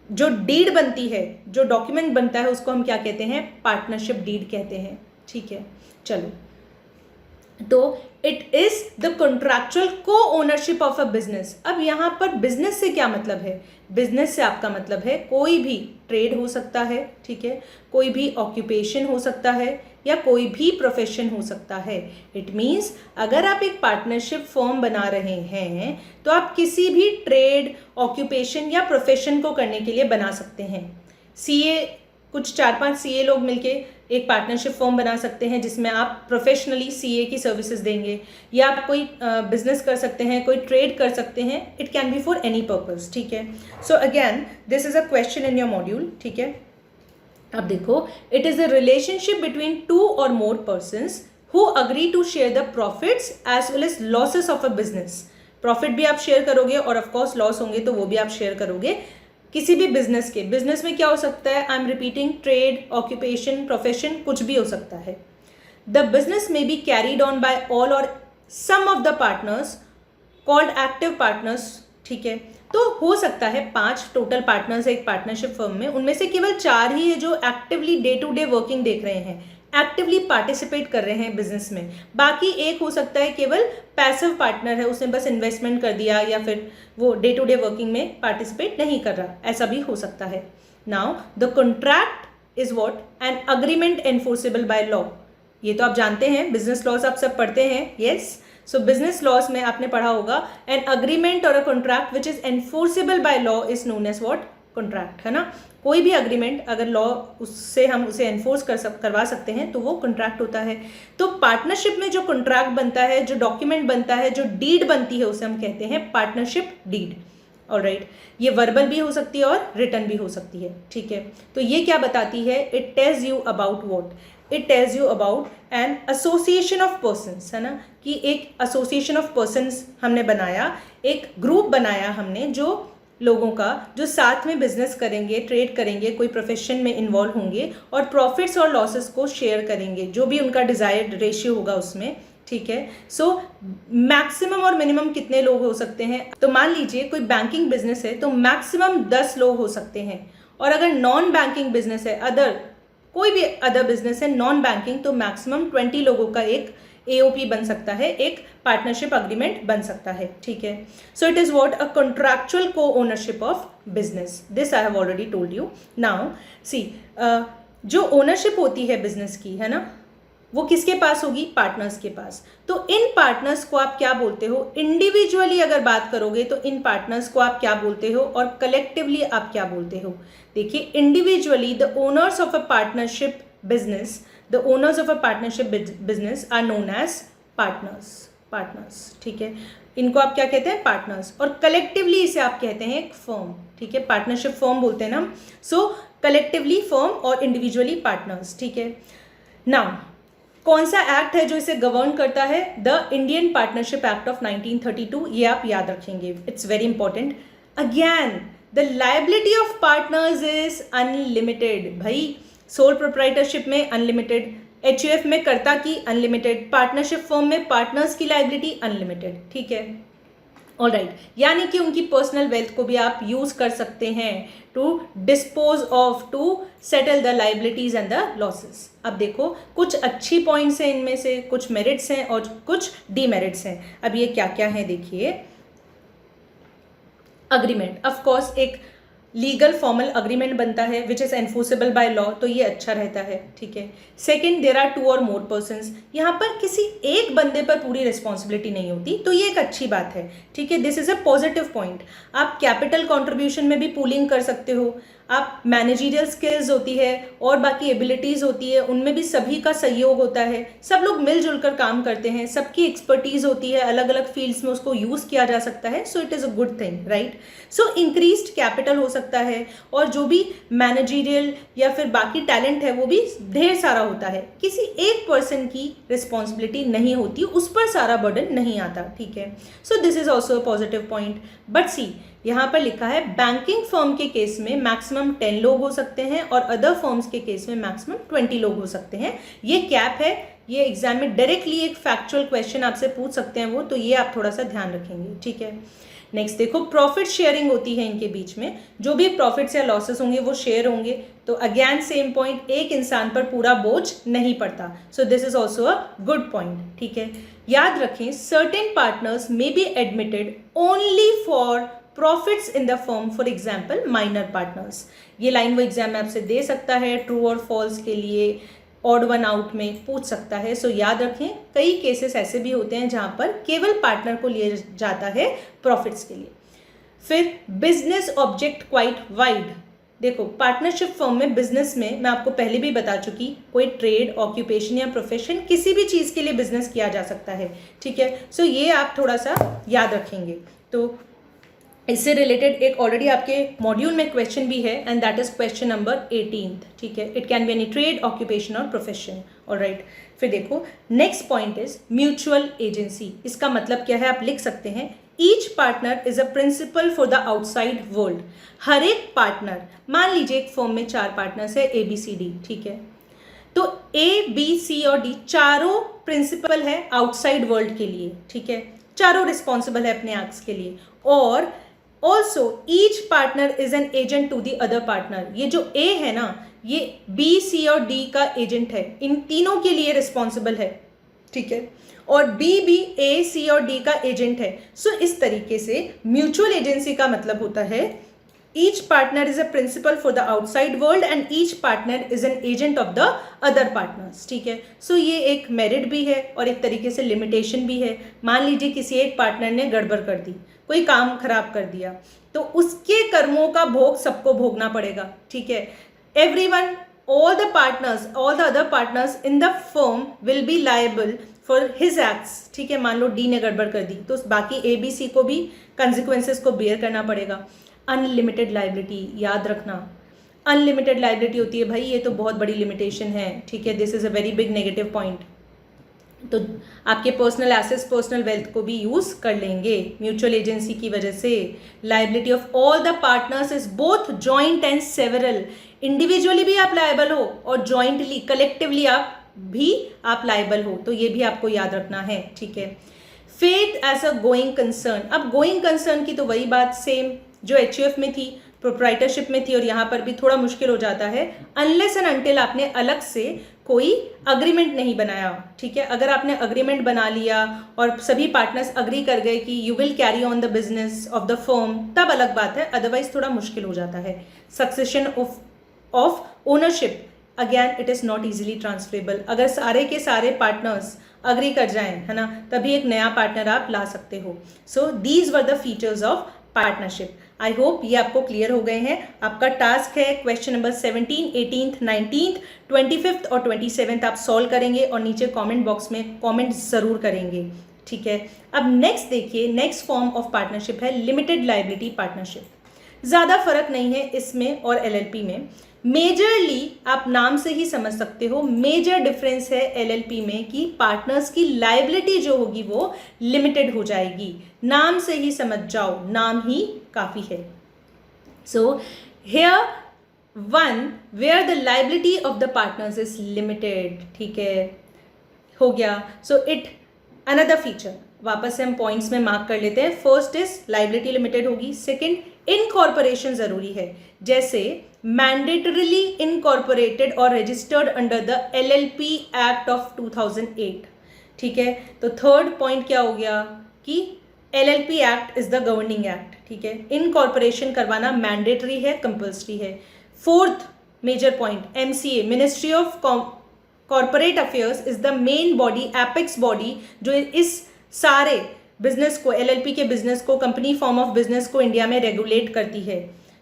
जो डीड बनती है, जो डॉक्यूमेंट बनता है, उसको हम क्या कहते हैं? पार्टनरशिप डीड कहते हैं। ठीक है, चलो, तो it is the contractual co ownership of a business. अब यहाँ पर बिजनेस से क्या मतलब है? बिजनेस से आपका मतलब है कोई भी ट्रेड हो सकता है। ठीक है, कोई भी ऑक्यूपेशन हो सकता है या कोई भी प्रोफेशन हो सकता है। इट मीन्स अगर आप एक पार्टनरशिप फर्म बना रहे हैं तो आप किसी भी ट्रेड, ऑक्यूपेशन या प्रोफेशन को करने के लिए बना सकते हैं। CA, कुछ 4-5 CA लोग मिलके एक पार्टनरशिप फर्म बना सकते हैं जिसमें आप प्रोफेशनली CA की सर्विसेज देंगे, या आप कोई बिजनेस कर सकते हैं, कोई ट्रेड कर सकते हैं। It can be for any purpose. ठीक है, so again this is a question in your module. ठीक है, अब देखो, it is a relationship between 2 or more persons who agree to share the profits as well as losses of a business. Profit भी आप शेयर करोगे और ऑफकोर्स लॉस होंगे तो वो भी आप शेयर करोगे किसी भी बिजनेस के। बिजनेस में क्या हो सकता है? I am repeating, trade, occupation, profession, कुछ भी हो सकता है। The business may be carried on by all or some of the partners called active partners. ठीक है, तो हो सकता है 5 टोटल पार्टनर्स है एक पार्टनरशिप फर्म में, उनमें से केवल 4 ही है जो actively day to day working देख रहे हैं, एक्टिवली पार्टिसिपेट कर रहे हैं बिजनेस में। बाकी एक हो सकता है केवल पैसिव पार्टनर है, उसने बस इन्वेस्टमेंट कर दिया या फिर वो डे टू डे वर्किंग में पार्टिसिपेट नहीं कर रहा, ऐसा भी हो सकता है। Now the contract is what? An agreement enforceable by law. ये तो आप जानते हैं, बिजनेस लॉज आप सब पढ़ते हैं। यस, सो बिजनेस लॉज में आपने पढ़ा होगा एन अग्रीमेंट और a contract which is enforceable by law is known as what? Contract, है ना। कोई भी अग्रीमेंट अगर लॉ उससे हम उसे एनफोर्स करवा सकते हैं तो वो कॉन्ट्रैक्ट होता है। तो पार्टनरशिप में जो कॉन्ट्रैक्ट बनता है, जो डॉक्यूमेंट बनता है, जो डीड बनती है, उसे हम कहते हैं पार्टनरशिप डीड। ऑलराइट, ये वर्बल भी हो सकती है और रिटन भी हो सकती है। ठीक है, तो ये क्या बताती है? It tells you about what? It tells you about an association of persons, है ना, कि एक एसोसिएशन ऑफ पर्सन्स हमने बनाया, एक ग्रुप बनाया हमने जो लोगों का जो साथ में बिजनेस करेंगे, ट्रेड करेंगे, कोई प्रोफेशन में इन्वॉल्व होंगे और प्रॉफिट्स और लॉसेस को शेयर करेंगे, जो भी उनका डिजायर्ड रेशियो होगा उसमें। ठीक है, सो मैक्सिमम और मिनिमम कितने लोग हो सकते हैं? तो मान लीजिए कोई बैंकिंग बिजनेस है तो मैक्सिमम 10 लोग हो सकते हैं, और अगर नॉन बैंकिंग बिजनेस है, अदर कोई भी अदर बिजनेस है नॉन बैंकिंग, तो मैक्सिमम 20 लोगों का एक AOP बन सकता है, एक पार्टनरशिप अग्रीमेंट बन सकता है। ठीक है, so it is what? A contractual co ownership of business. This I have already told you. Now see, जो ओनरशिप होती है बिजनेस की, है ना, वो किसके पास होगी? पार्टनर्स के पास। तो इन पार्टनर्स को आप क्या बोलते हो? इंडिविजुअली अगर बात करोगे तो इन पार्टनर्स को आप क्या बोलते हो और कलेक्टिवली आप क्या बोलते हो? देखिए, individually the owners of a partnership business, the owners of a partnership business are known as partners, ठीक है, इनको आप क्या कहते हैं? पार्टनर्स। और कलेक्टिवली इसे आप कहते हैं एक फर्म, ठीक है, पार्टनरशिप फर्म बोलते हैं ना। सो कलेक्टिवली फर्म और इंडिविजुअली पार्टनर्स, ठीक है। नाउ कौन सा एक्ट है जो इसे गवर्न करता है? The Indian partnership act of 1932, ये आप याद रखेंगे, it's very important. Again the liability of partners is unlimited. भाई सोल प्रोप्राइटरशिप में अनलिमिटेड, एचयूएफ में कर्ता की अनलिमिटेड, पार्टनरशिप फर्म में पार्टनर्स की लायबिलिटी अनलिमिटेड, ठीक है, ऑलराइट। यानी कि उनकी पर्सनल वेल्थ को भी आप यूज कर सकते हैं to dispose of, to settle the liabilities and the losses. अब देखो, कुछ अच्छी पॉइंट्स हैं इनमें से, कुछ मेरिट्स हैं और कुछ डीमेरिट्स हैं। अब ये क्या क्या है देखिए। अग्रीमेंट, ऑफ कोर्स एक लीगल फॉर्मल अग्रीमेंट बनता है विच इज एनफोर्सेबल बाय लॉ, तो ये अच्छा रहता है, ठीक है। Second, there are 2 or more persons, यहाँ पर किसी एक बंदे पर पूरी रिस्पॉन्सिबिलिटी नहीं होती, तो ये एक अच्छी बात है, ठीक है, this is a positive point. आप कैपिटल कॉन्ट्रीब्यूशन में भी पूलिंग कर सकते हो, आप मैनेजरियल स्किल्स होती है और बाकी एबिलिटीज़ होती है, उनमें भी सभी का सहयोग होता है, सब लोग मिलजुल कर काम करते हैं, सबकी एक्सपर्टीज होती है, अलग अलग फील्ड्स में उसको यूज़ किया जा सकता है, so it is a good thing, right. So increased capital हो सकता है और जो भी मैनेजरियल या फिर बाकी टैलेंट है वो भी ढेर सारा होता है, किसी एक पर्सन की रिस्पॉन्सिबिलिटी नहीं होती, उस पर सारा बर्डन नहीं आता, ठीक है। So this is also a positive point. But see, यहाँ पर लिखा है बैंकिंग फर्म के केस में मैक्सिमम 10 लोग हो सकते हैं और अदर फर्म्स के केस में मैक्सिमम 20 लोग हो सकते हैं। ये कैप है, ये एग्जाम में डायरेक्टली एक फैक्चुअल क्वेश्चन आपसे पूछ सकते हैं वो, तो ये आप थोड़ा सा ध्यान रखेंगे, ठीक है। नेक्स्ट देखो, प्रॉफिट शेयरिंग होती है इनके बीच में, जो भी प्रॉफिट्स या लॉसेस होंगे वो शेयर होंगे, तो अगेन सेम पॉइंट, एक इंसान पर पूरा बोझ नहीं पड़ता, सो this is also a good point, ठीक है। याद रखें, certain partners may be admitted only for profits in the firm, for example minor partners. ये लाइन वो एग्जाम में आपसे दे सकता है, ट्रू और फॉल्स के लिए, ऑड वन आउट में पूछ सकता है, सो याद रखें कई केसेस ऐसे भी होते हैं जहां पर केवल पार्टनर को लिया जाता है प्रॉफिट्स के लिए। फिर बिजनेस ऑब्जेक्ट क्वाइट वाइड, देखो पार्टनरशिप फर्म में, बिजनेस में मैं आपको पहले भी बता चुकी, कोई ट्रेड, ऑक्यूपेशन या प्रोफेशन, किसी भी चीज़ के लिए बिजनेस किया जा सकता है, ठीक है। सो ये आप थोड़ा सा याद रखेंगे। तो इससे रिलेटेड एक ऑलरेडी आपके मॉड्यूल में क्वेश्चन भी है and that is question number 18, ठीक है। It can be any trade, occupation or profession, alright. फिर देखो, next point is mutual agency. इसका मतलब क्या है आप लिख सकते हैं, each partner is a principal for the outside world. हर एक पार्टनर, मान लीजिए एक फर्म में 4 पार्टनर्स है ABCD, ठीक है, तो ABC और D चारों प्रिंसिपल है आउटसाइड वर्ल्ड के लिए, ठीक है, चारों रिस्पॉन्सिबल है अपने एक्ट्स के लिए। और also each partner is an agent to the other partner. ये जो A है ना, ये B, C और D का एजेंट है, इन तीनों के लिए रिस्पॉन्सिबल है, ठीक है, और B भी A, C और D का एजेंट है। सो इस तरीके से म्यूचुअल एजेंसी का मतलब होता है each partner is a principal for the outside world and each partner is an agent of the other partners, ठीक है। सो ये एक मेरिट भी है और एक तरीके से लिमिटेशन भी है। मान लीजिए किसी एक पार्टनर ने गड़बड़ कर दी, कोई काम खराब कर दिया, तो उसके कर्मों का भोग सबको भोगना पड़ेगा, ठीक है। Everyone, all the partners, all the other partners in the firm will be liable for his acts, ठीक है। मान लो D ने गड़बड़ कर दी तो बाकी ABC को भी कंसिक्वेंसेस को बेयर करना पड़ेगा। अनलिमिटेड लाइबिलिटी, याद रखना अनलिमिटेड लाइबिलिटी होती है भाई, ये तो बहुत बड़ी लिमिटेशन है, ठीक है, this is a very big negative point. तो आपके पर्सनल एसेट्स, पर्सनल वेल्थ को भी यूज कर लेंगे म्यूचुअल एजेंसी की वजह से। Liability of all the partners is both joint and several. Individually भी आप लायबल हो और जॉइंटली, कलेक्टिवली आप लायबल हो, तो ये भी आपको याद रखना है, ठीक है। Faith as a going concern, अब गोइंग कंसर्न की तो वही बात सेम जो HUF में थी, प्रोप्राइटरशिप में थी, और यहाँ पर भी थोड़ा मुश्किल हो जाता है अनलेस एंड अनटिल आपने अलग से कोई अग्रीमेंट नहीं बनाया, ठीक है। अगर आपने अग्रीमेंट बना लिया और सभी पार्टनर्स अग्री कर गए कि you will carry on the business of the firm, तब अलग बात है, अदरवाइज थोड़ा मुश्किल हो जाता है। Succession of ownership again it is not easily transferable. अगर सारे के सारे पार्टनर्स अग्री कर जाएं, है ना, तभी एक नया पार्टनर आप ला सकते हो। So these were the features of partnership. I hope ये आपको क्लियर हो गए हैं। आपका टास्क है क्वेश्चन नंबर 17, 18, 19, 25 और 27 आप सॉल्व करेंगे और नीचे कमेंट बॉक्स में कमेंट ज़रूर करेंगे, ठीक है। अब नेक्स्ट देखिए, नेक्स्ट फॉर्म ऑफ पार्टनरशिप है लिमिटेड लायबिलिटी पार्टनरशिप। ज़्यादा फर्क नहीं है इसमें और एलएलपी में। मेजरली आप नाम से ही समझ सकते हो, मेजर डिफरेंस है एलएलपी में कि पार्टनर्स की लायबिलिटी जो होगी वो लिमिटेड हो जाएगी। नाम से ही समझ जाओ, नाम ही काफ़ी है। So here one where the liability of the partners is limited, ठीक है, हो गया। सो इट अनदर फीचर, वापस से हम पॉइंट्स में मार्क कर लेते हैं। फर्स्ट इज लायबिलिटी लिमिटेड होगी। सेकंड, इनकॉर्पोरेशन जरूरी है, जैसे मैंडेटरीली इनकॉर्पोरेटेड और registered under the LLP act of 2008, ठीक है। तो थर्ड पॉइंट क्या हो गया कि LLP act is the governing act, ठीक है। इनकॉर्पोरेशन करवाना मैंडेटरी है, कंपल्सरी है। Fourth major point, MCA ministry of corporate affairs is the main body, apex body, जो इस सारे बिजनेस को, एलएलपी के बिजनेस को, कंपनी फॉर्म ऑफ बिजनेस को इंडिया में रेगुलेट करती है।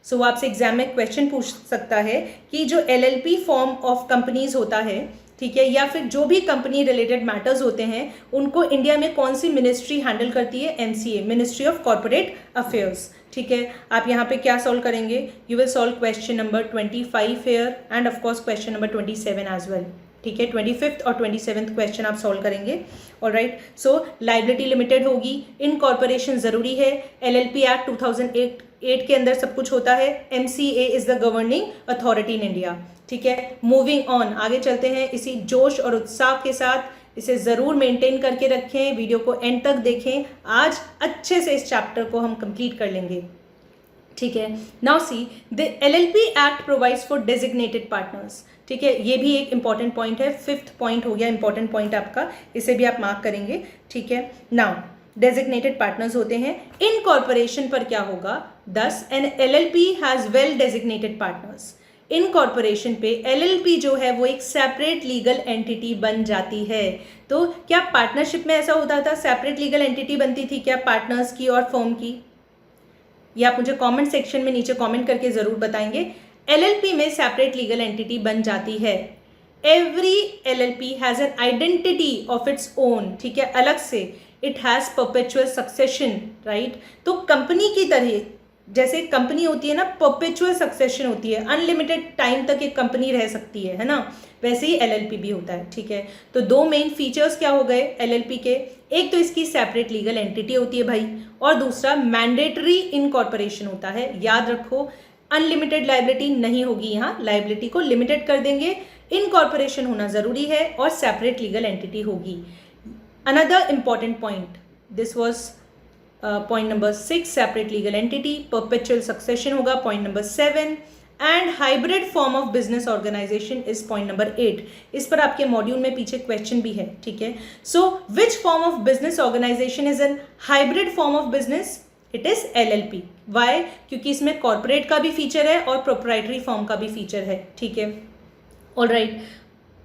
सो आपसे एग्जाम में क्वेश्चन पूछ सकता है कि जो एलएलपी फॉर्म ऑफ कंपनीज होता है, ठीक है, या फिर जो भी कंपनी रिलेटेड मैटर्स होते हैं, उनको इंडिया में कौन सी मिनिस्ट्री हैंडल करती है? MCA, ministry of corporate affairs, ठीक है। आप यहाँ पे क्या सॉल्व करेंगे? You will solve question number 25 here and of course question number 27 as well, ठीक है। 25th और 27th क्वेश्चन आप सॉल्व करेंगे। ऑलराइट, सो लायबिलिटी लिमिटेड होगी, इनकॉर्पोरेशन जरूरी है, एलएलपी एक्ट 2008 के अंदर सब कुछ होता है, MCA is the governing authority in India, ठीक है। मूविंग ऑन, आगे चलते हैं इसी जोश और उत्साह के साथ। इसे ज़रूर मेंटेन करके रखें, वीडियो को एंड तक देखें। आज अच्छे से इस चैप्टर को हम कंप्लीट कर लेंगे, ठीक है। Now see the LLP act provides for designated partners, ठीक है। ये भी एक इंपॉर्टेंट पॉइंट है, 5th पॉइंट हो गया इंपॉर्टेंट पॉइंट आपका, इसे भी आप मार्क करेंगे, ठीक है। नाउ डेजिग्नेटेड पार्टनर्स होते हैं। इनकॉर्पोरेशन पर क्या होगा? Thus an LLP has well designated partners. Incorporation पे एलएलपी जो है वो एक सेपरेट लीगल एंटिटी बन जाती है। तो क्या पार्टनरशिप में ऐसा होता था, सेपरेट लीगल एंटिटी बनती थी क्या पार्टनर्स की और फर्म की? ये आप मुझे कमेंट सेक्शन में नीचे कमेंट करके ज़रूर बताएंगे। एलएलपी में सेपरेट लीगल एंटिटी बन जाती है। Every LLP has an identity of its own, ठीक है, अलग से। It has perpetual succession, right. तो कंपनी की तरह, जैसे कंपनी होती है ना, परपेचुअल सक्सेशन होती है, अनलिमिटेड टाइम तक एक कंपनी रह सकती है ना, वैसे ही एलएलपी भी होता है, ठीक है। तो दो मेन फीचर्स क्या हो गए एलएलपी के? एक तो इसकी सेपरेट लीगल एंटिटी होती है भाई, और दूसरा मैंडेटरी इनकॉर्पोरेशन होता है। याद रखो, अनलिमिटेड लायबिलिटी नहीं होगी, यहाँ लायबिलिटी को लिमिटेड कर देंगे। इनकॉर्पोरेशन होना जरूरी है और सेपरेट लीगल एंटिटी होगी। Another important point, this was point number 6, separate legal entity, perpetual succession होगा point number 7, and hybrid form of business organisation is point number 8। इस पर आपके मॉड्यूल में पीछे क्वेश्चन भी है, ठीक है। So which form of business organisation is an hybrid form of business? It is LLP. Why? क्योंकि इसमें कॉर्पोरेट का भी फीचर है और प्रोप्राइटरी फॉर्म का भी फीचर है, ठीक है। Alright,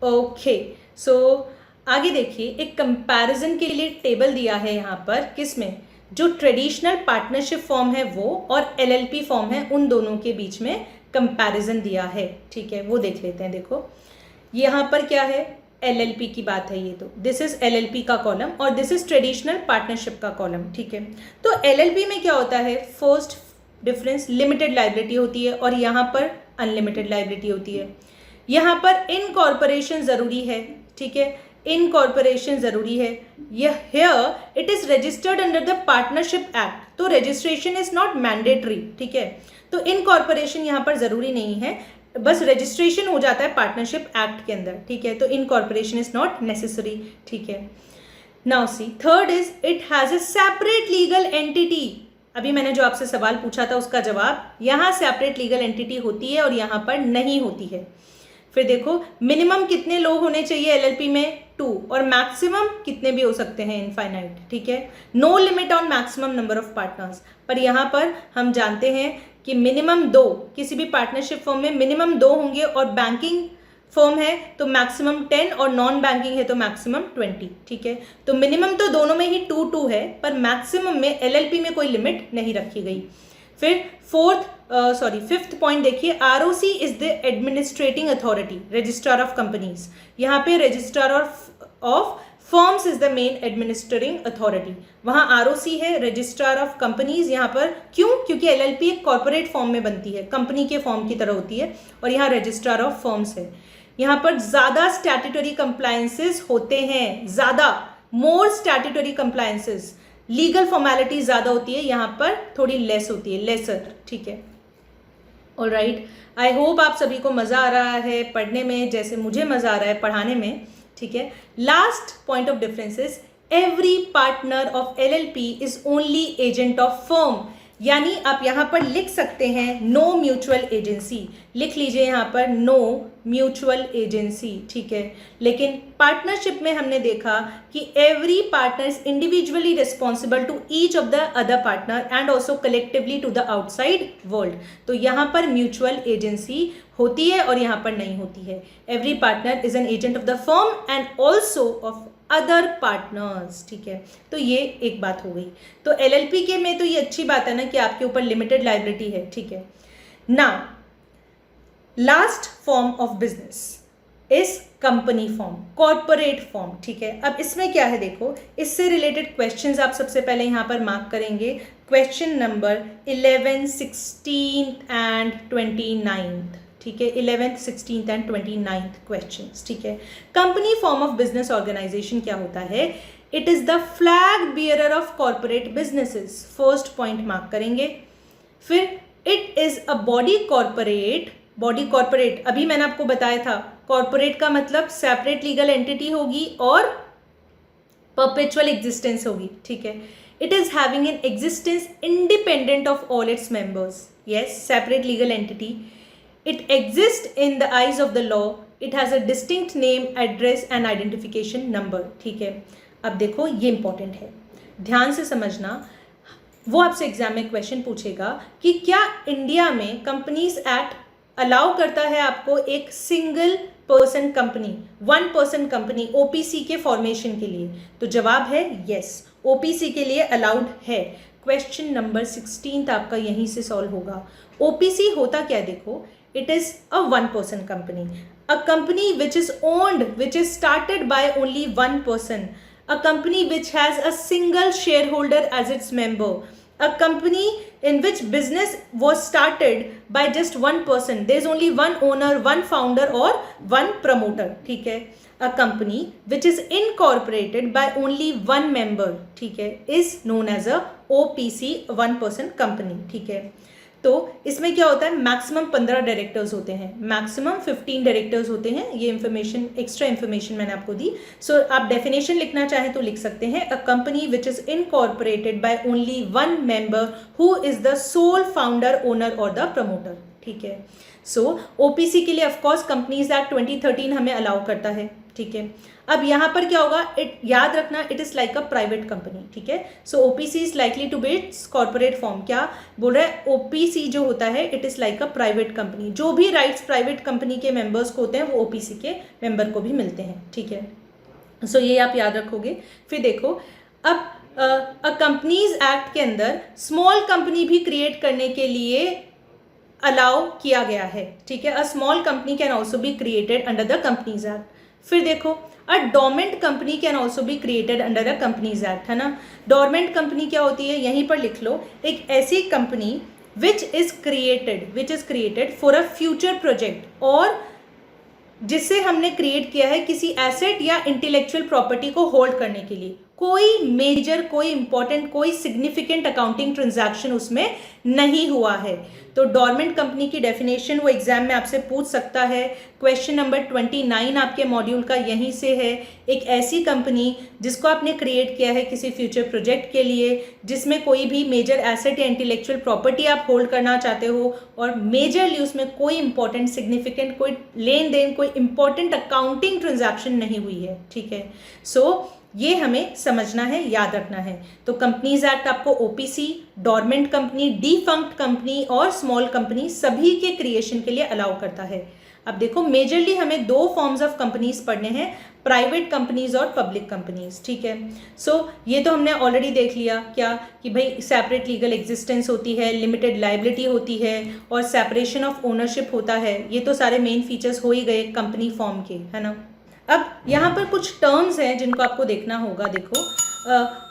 okay. सो आगे देखिए, एक कंपैरिजन के लिए टेबल दिया है यहाँ पर, किसमें? जो ट्रेडिशनल पार्टनरशिप फॉर्म है वो और एलएलपी फॉर्म है, उन दोनों के बीच में कंपैरिजन दिया है, ठीक है। वो देख लेते हैं। देखो यहाँ पर क्या है, एलएलपी की बात है ये, तो दिस इज एलएलपी का कॉलम और दिस इज ट्रेडिशनल पार्टनरशिप का कॉलम, ठीक है। तो एलएलपी में क्या होता है? फर्स्ट डिफरेंस, लिमिटेड लायबिलिटी होती है और यहाँ पर अनलिमिटेड लायबिलिटी होती है। यहाँ पर इनकॉर्पोरेशन जरूरी है, ठीक है, इनकॉर्पोरेशन जरूरी है। यह here it is registered under the partnership act, तो रजिस्ट्रेशन इज नॉट मैंडेटरी, ठीक है। तो इनकॉर्पोरेशन यहाँ पर जरूरी नहीं है, बस रजिस्ट्रेशन हो जाता है पार्टनरशिप एक्ट के अंदर, ठीक है। तो इनकॉर्पोरेशन इज नॉट नेसेसरी, ठीक है। Now see third is it has a separate legal entity. अभी मैंने जो आपसे सवाल पूछा था उसका जवाब, यहाँ सेपरेट लीगल एंटिटी होती है और यहाँ पर नहीं होती है। फिर देखो, मिनिमम कितने लोग होने चाहिए एलएलपी में? 2, और मैक्सिमम कितने भी हो सकते हैं? इनफाइनाइट, ठीक है। No limit on maximum number of partners. पर यहाँ पर हम जानते हैं कि मिनिमम 2, किसी भी पार्टनरशिप फॉर्म में मिनिमम 2 होंगे और बैंकिंग फर्म है तो मैक्सिमम 10 और नॉन बैंकिंग है तो मैक्सिमम 20, ठीक है। तो मिनिमम तो दोनों में ही 2 है, पर मैक्सिमम में एलएलपी में कोई लिमिट नहीं रखी गई। फिर फिफ्थ पॉइंट देखिए, ROC is the administrating authority, registrar of companies. यहाँ पे registrar of firms is the main administrating authority, वहाँ आरओसी है, रजिस्ट्रार ऑफ कंपनीज। यहाँ पर क्यों? क्योंकि एलएलपी एक कॉर्पोरेट फॉर्म में बनती है, कंपनी के फॉर्म की तरह होती है, और यहाँ रजिस्ट्रार ऑफ फर्म्स है। यहाँ पर ज्यादा स्टैट्यूटरी कंप्लायंसेस होते हैं, ज्यादा, मोर स्टैट्यूटरी कंप्लायंसेस, लीगल फॉर्मेलिटी ज्यादा होती है, यहाँ पर थोड़ी लेस होती है, लेसर, ठीक है। ऑलराइट, आई होप आप सभी को मजा आ रहा है पढ़ने में, जैसे मुझे मजा आ रहा है पढ़ाने में, ठीक है। Last point of difference is every partner of LLP is only agent of firm, यानी आप यहां पर लिख सकते हैं नो म्यूचुअल एजेंसी, लिख लीजिए यहां पर नो म्यूचुअल एजेंसी, ठीक है। लेकिन पार्टनरशिप में हमने देखा कि every partner is individually responsible to each of the other partner and also collectively to the outside world. तो यहां पर म्यूचुअल एजेंसी होती है और यहां पर नहीं होती है। Every partner is an agent of the firm and also of other partners, ठीक है। तो ये एक बात हो गई। तो एलएलपी के में तो ये अच्छी बात है ना कि आपके ऊपर लिमिटेड लायबिलिटी है, ठीक है। Now last form of business is company form, corporate form, ठीक है। अब इसमें क्या है देखो, इससे रिलेटेड क्वेश्चंस आप सबसे पहले यहां पर मार्क करेंगे। क्वेश्चन नंबर 11, 16 एंड 29, ठीक है। 11th, 16th and 29th questions, ठीक है। Company form of business organization क्या होता है? It is the flag bearer of corporate businesses, first point mark करेंगे। फिर it is a body corporate, body corporate अभी मैंने आपको बताया था, कॉर्पोरेट का मतलब सेपरेट लीगल एंटिटी होगी और परपेचुअल एग्जिस्टेंस होगी, ठीक है। It is having an existence independent of all its members, yes, separate legal entity. It exists in the eyes of the law. It has a distinct name, address and identification number, ठीक है। अब देखो ये इंपॉर्टेंट है, ध्यान से समझना। वो आपसे एग्जाम में क्वेश्चन पूछेगा कि क्या इंडिया में कंपनीज एक्ट अलाउ करता है आपको एक single person company, one person company OPC के फॉर्मेशन के लिए? तो जवाब है यस, ओपीसी के लिए अलाउड है। क्वेश्चन नंबर 16 आपका यहीं से सॉल्व होगा। ओपीसी होता क्या देखो, it is a one person company, a company which is owned, which is started by only one person, a company which has a single shareholder as its member, a company in which business was started by just one person, there is only one owner, one founder or one promoter, ठीक है। a company which is incorporated by only one member, ठीक है, is known as a OPC, one person company, ठीक है। तो इसमें क्या होता है, मैक्सिमम 15 डायरेक्टर्स होते हैं, मैक्सिमम 15 डायरेक्टर्स होते हैं। ये इन्फॉर्मेशन, एक्स्ट्रा इन्फॉर्मेशन मैंने आपको दी। सो आप डेफिनेशन लिखना चाहें तो लिख सकते हैं, a company which is incorporated by only one member who is the sole founder, owner और द प्रमोटर, ठीक है। सो ओपीसी के लिए ऑफकोर्स कंपनीज एक्ट 2013 हमें अलाउ करता है, ठीक है। अब यहाँ पर क्या होगा, याद रखना, it is like a private company, ठीक है। So OPC is likely to be its corporate form. क्या बोल रहा है, ओपीसी जो होता है it is like a private company, जो भी राइट्स प्राइवेट कंपनी के मेंबर्स को होते हैं वो ओपीसी के मेंबर को भी मिलते हैं, ठीक है। सो ये आप याद रखोगे। फिर देखो, अब कंपनीज एक्ट के अंदर स्मॉल कंपनी भी क्रिएट करने के लिए अलाउ किया गया है, ठीक है। A small company can also be created under the Companies Act. फिर देखो, a dormant company can also be created under the Companies Act, है ना। डोरमेंट कंपनी क्या होती है, यहीं पर लिख लो, एक ऐसी company which is created for a future project, और जिसे हमने क्रिएट किया है किसी एसेट या इंटेलेक्चुअल प्रॉपर्टी को होल्ड करने के लिए। कोई मेजर, कोई इंपॉर्टेंट, कोई सिग्निफिकेंट अकाउंटिंग ट्रांजैक्शन उसमें नहीं हुआ है। तो डोरमेंट कंपनी की डेफिनेशन वो एग्जाम में आपसे पूछ सकता है। क्वेश्चन नंबर 29 आपके मॉड्यूल का यहीं से है। एक ऐसी कंपनी जिसको आपने क्रिएट किया है किसी फ्यूचर प्रोजेक्ट के लिए, जिसमें कोई भी मेजर एसेट या इंटेलेक्चुअल प्रॉपर्टी आप होल्ड करना चाहते हो, और मेजरली उसमें कोई इंपॉर्टेंट, सिग्निफिकेंट, कोई लेन देन, कोई इंपॉर्टेंट अकाउंटिंग ट्रांजैक्शन नहीं हुई है, ठीक है। सो ये हमें समझना है, याद रखना है। तो कंपनीज एक्ट आपको OPC, dormant company, defunct company और स्मॉल कंपनी सभी के क्रिएशन के लिए अलाउ करता है। अब देखो मेजरली हमें दो फॉर्म्स ऑफ कंपनीज पढ़ने हैं, प्राइवेट कंपनीज और पब्लिक कंपनीज, ठीक है। सो ये तो हमने ऑलरेडी देख लिया क्या कि भाई सेपरेट लीगल एग्जिस्टेंस होती है, लिमिटेड लाइबिलिटी होती है और सेपरेशन ऑफ ओनरशिप होता है। ये तो सारे मेन फीचर्स हो ही गए कंपनी फॉर्म के, है ना। अब यहाँ पर कुछ टर्म्स हैं जिनको आपको देखना होगा। देखो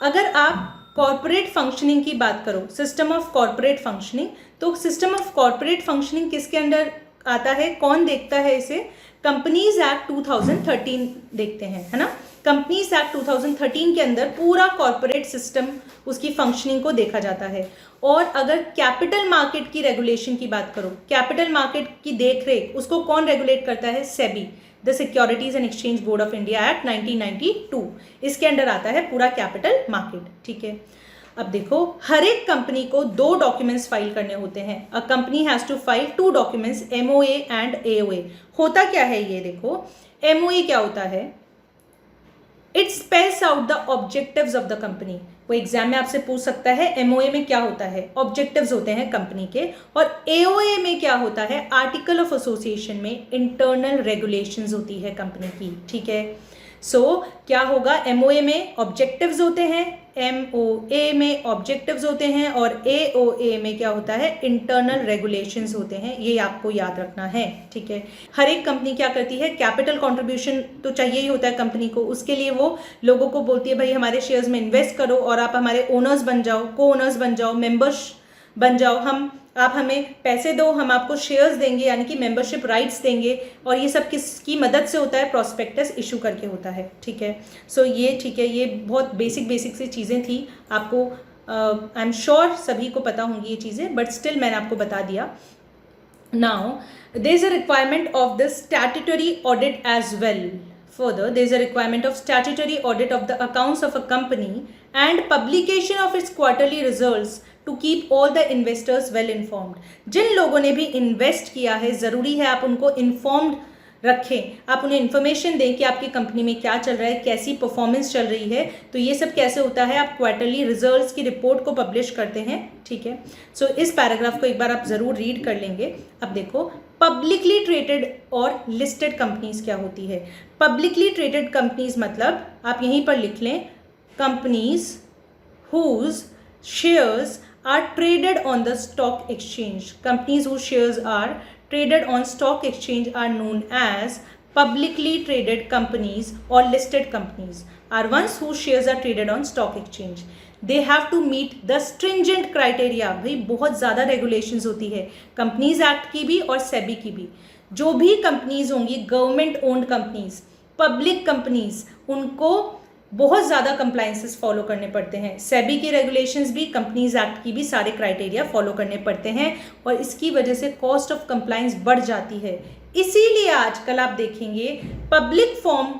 अगर आप कॉर्पोरेट फंक्शनिंग की बात करो, सिस्टम ऑफ कॉर्पोरेट फंक्शनिंग, तो सिस्टम ऑफ कॉर्पोरेट फंक्शनिंग किसके अंडर आता है, कौन देखता है इसे, कंपनीज एक्ट 2013 देखते हैं, है ना। कंपनीज एक्ट 2013 के अंदर पूरा कॉर्पोरेट सिस्टम उसकी फंक्शनिंग को देखा जाता है। और अगर कैपिटल मार्केट की रेगुलेशन की बात करो, कैपिटल मार्केट की देखरेख उसको कौन रेगुलेट करता है, SEBI, the securities and exchange board of India act 1992, इसके अंडर आता है पूरा कैपिटल मार्केट, ठीक है। अब देखो हर एक कंपनी को दो डॉक्यूमेंट्स फाइल करने होते हैं। A company has to file two documents, MOA and AOA. होता क्या है ये देखो, एमओए क्या होता है, it spells out the objectives of the company. वो एग्जाम में आपसे पूछ सकता है एमओए में क्या होता है, ऑब्जेक्टिव्स होते हैं कंपनी के, और एओए में क्या होता है, आर्टिकल ऑफ एसोसिएशन में इंटरनल रेगुलेशंस होती है कंपनी की, ठीक है। सो क्या होगा, एमओए में ऑब्जेक्टिव्स होते हैं, एमओए में ऑब्जेक्टिव्स होते हैं, और एओए में क्या होता है, इंटरनल रेगुलेशंस होते हैं। ये आपको याद रखना है, ठीक है। हर एक कंपनी क्या करती है, कैपिटल कंट्रीब्यूशन तो चाहिए ही होता है कंपनी को, उसके लिए वो लोगों को बोलती है भाई हमारे शेयर्स में इन्वेस्ट करो और आप हमारे ओनर्स बन जाओ, को ओनर्स बन जाओ, मेंबर्स बन जाओ, आप हमें पैसे दो, हम आपको शेयर्स देंगे, यानी कि मेंबरशिप राइट्स देंगे। और ये सब किसकी मदद से होता है, प्रॉस्पेक्टस इशू करके होता है, ठीक है। सो ये ठीक है, ये बहुत बेसिक सी चीज़ें थी, आपको आई एम श्योर सभी को पता होंगी ये चीज़ें, बट स्टिल मैंने आपको बता दिया। Now there is a requirement of the statutory audit as well. Further, there is a requirement of statutory audit of the accounts of a company and publication of its quarterly results to keep all the investors well informed. जिन लोगों ने भी इन्वेस्ट किया है ज़रूरी है आप उनको इन्फॉर्म्ड रखें, आप उन्हें इन्फॉर्मेशन दें कि आपकी कंपनी में क्या चल रहा है, कैसी परफॉर्मेंस चल रही है। तो ये सब कैसे होता है, आप क्वार्टरली रिजल्ट्स की रिपोर्ट को पब्लिश करते हैं, ठीक है। सो इस पैराग्राफ को एक बार आप ज़रूर रीड कर लेंगे। अब देखो पब्लिकली ट्रेडेड और लिस्टेड कंपनीज क्या होती है। पब्लिकली ट्रेडेड कंपनीज मतलब आप यहीं पर लिख लें, companies whose shares are traded on the stock exchange. Companies whose shares are traded on stock exchange are known as publicly traded companies or listed companies, are ones whose shares are traded on stock exchange. They have to meet the stringent criteria. भाई बहुत ज़्यादा regulations होती है कंपनीज एक्ट की भी और सेबी की भी। जो भी कंपनीज होंगी, government owned companies, public companies, उनको बहुत ज़्यादा कंप्लाइंसेस फॉलो करने पड़ते हैं। सेबी की रेगुलेशंस भी, कंपनीज एक्ट की भी सारे क्राइटेरिया फॉलो करने पड़ते हैं और इसकी वजह से कॉस्ट ऑफ कंप्लाइंस बढ़ जाती है। इसीलिए आजकल आप देखेंगे पब्लिक फॉर्म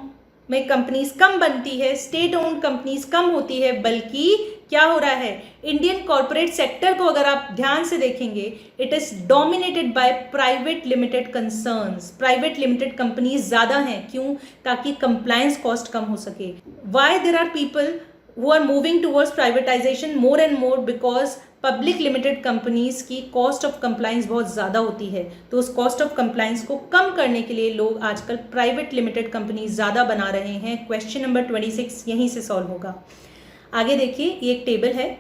में कंपनीज कम बनती है, स्टेट ओन्ड कंपनीज कम होती है, बल्कि क्या हो रहा है, इंडियन कॉर्पोरेट सेक्टर को अगर आप ध्यान से देखेंगे, it is dominated by private limited concerns. Private limited companies ज़्यादा हैं, क्यों, ताकि कंप्लायंस कॉस्ट कम हो सके। Why there are people who are moving towards privatization more and more, because public limited companies की कॉस्ट ऑफ कंप्लाइंस बहुत ज़्यादा होती है। तो उस कॉस्ट ऑफ कंप्लाइंस को कम करने के लिए लोग आजकल प्राइवेट लिमिटेड कंपनीज ज़्यादा बना रहे हैं। क्वेश्चन नंबर 26 यहीं से सॉल्व होगा। आगे देखिए, ये एक टेबल है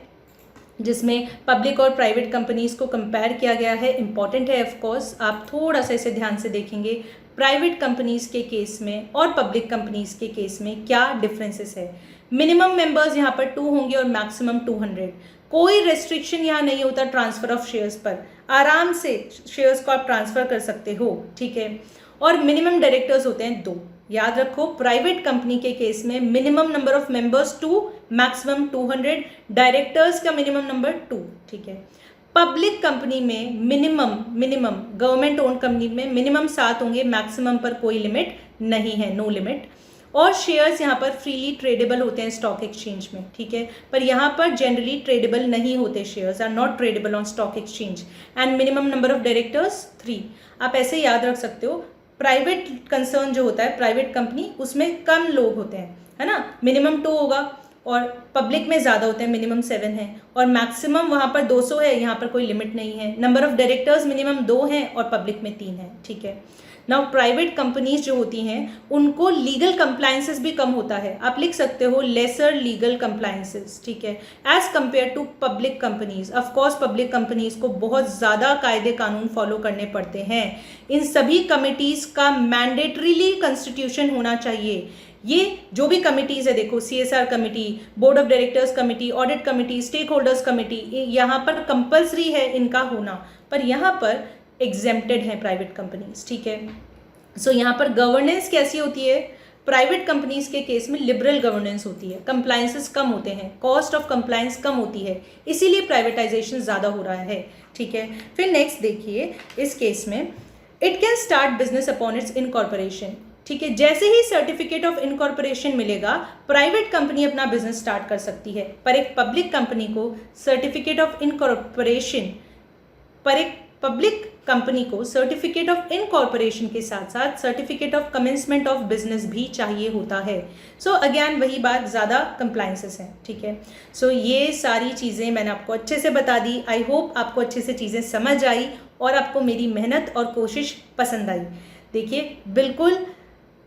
जिसमें पब्लिक और प्राइवेट कंपनीज को कंपेयर किया गया है। इंपॉर्टेंट है ऑफ कोर्स, आप थोड़ा सा इसे ध्यान से देखेंगे। प्राइवेट कंपनीज के केस में और पब्लिक कंपनीज के केस में क्या डिफरेंसेस है। मिनिमम मेंबर्स यहाँ पर 2 होंगे और मैक्सिमम 200। कोई रेस्ट्रिक्शन यहाँ नहीं होता ट्रांसफर ऑफ शेयर्स पर, आराम से शेयर्स को आप ट्रांसफर कर सकते हो, ठीक है। और मिनिमम डायरेक्टर्स होते हैं 2। याद रखो, प्राइवेट कंपनी के केस में minimum number of members 2, maximum 200, directors का मिनिमम नंबर 2, ठीक है। पब्लिक कंपनी में मिनिमम गवर्नमेंट ओन्ड कंपनी में मिनिमम 7 होंगे, मैक्सिमम पर कोई लिमिट नहीं है, नो लिमिट। और शेयर्स यहाँ पर फ्रीली ट्रेडेबल होते हैं स्टॉक एक्सचेंज में, ठीक है। पर यहाँ पर जनरली ट्रेडेबल नहीं होते, shares are not tradeable on stock exchange. And minimum number of directors 3। आप ऐसे याद रख सकते हो, प्राइवेट कंसर्न जो होता है, प्राइवेट कंपनी, उसमें कम लोग होते हैं, है ना, मिनिमम 2 होगा, और पब्लिक में ज़्यादा होते हैं, मिनिमम 7 है, और मैक्सिमम वहाँ पर 200 है, यहाँ पर कोई लिमिट नहीं है। नंबर ऑफ डायरेक्टर्स मिनिमम 2 हैं और पब्लिक में 3 है, ठीक है। नाउ प्राइवेट कंपनीज जो होती हैं उनको लीगल कंप्लायंसेस भी कम होता है, आप लिख सकते हो लेसर लीगल कंप्लायंसेस, ठीक है, as compare to public companies. Of course public companies को बहुत ज़्यादा कायदे कानून फॉलो करने पड़ते हैं। इन सभी कमिटीज़ का मैंडेटरीली कंस्टिट्यूशन होना चाहिए। ये जो भी कमिटीज़ है, देखो CSR committee, board of directors committee, audit committee, stakeholders committee, यहाँ पर कंपल्सरी है इनका होना, पर यहाँ पर एग्जेम्प्टेड है प्राइवेट कंपनीज, ठीक है। सो यहाँ पर गवर्नेंस कैसी होती है, प्राइवेट कंपनीज के केस में लिबरल गवर्नेंस होती है, कंप्लायंसेस कम होते हैं, कॉस्ट ऑफ कंप्लायंस कम होती है, इसीलिए प्राइवेटाइजेशन ज़्यादा हो रहा है, ठीक है। फिर नेक्स्ट देखिए, इस केस में it can start business upon its incorporation, ठीक है। जैसे ही सर्टिफिकेट ऑफ इनकॉर्पोरेशन मिलेगा प्राइवेट कंपनी अपना बिजनेस स्टार्ट कर सकती है, पर एक पब्लिक कंपनी को सर्टिफिकेट ऑफ इनकॉर्पोरेशन के साथ साथ certificate of commencement of business भी चाहिए होता है। सो अगेन वही बात, ज़्यादा कंप्लायंसेस हैं, ठीक है। सो ये सारी चीज़ें मैंने आपको अच्छे से बता दी। आई होप आपको अच्छे से चीज़ें समझ आई और आपको मेरी मेहनत और कोशिश पसंद आई। देखिए बिल्कुल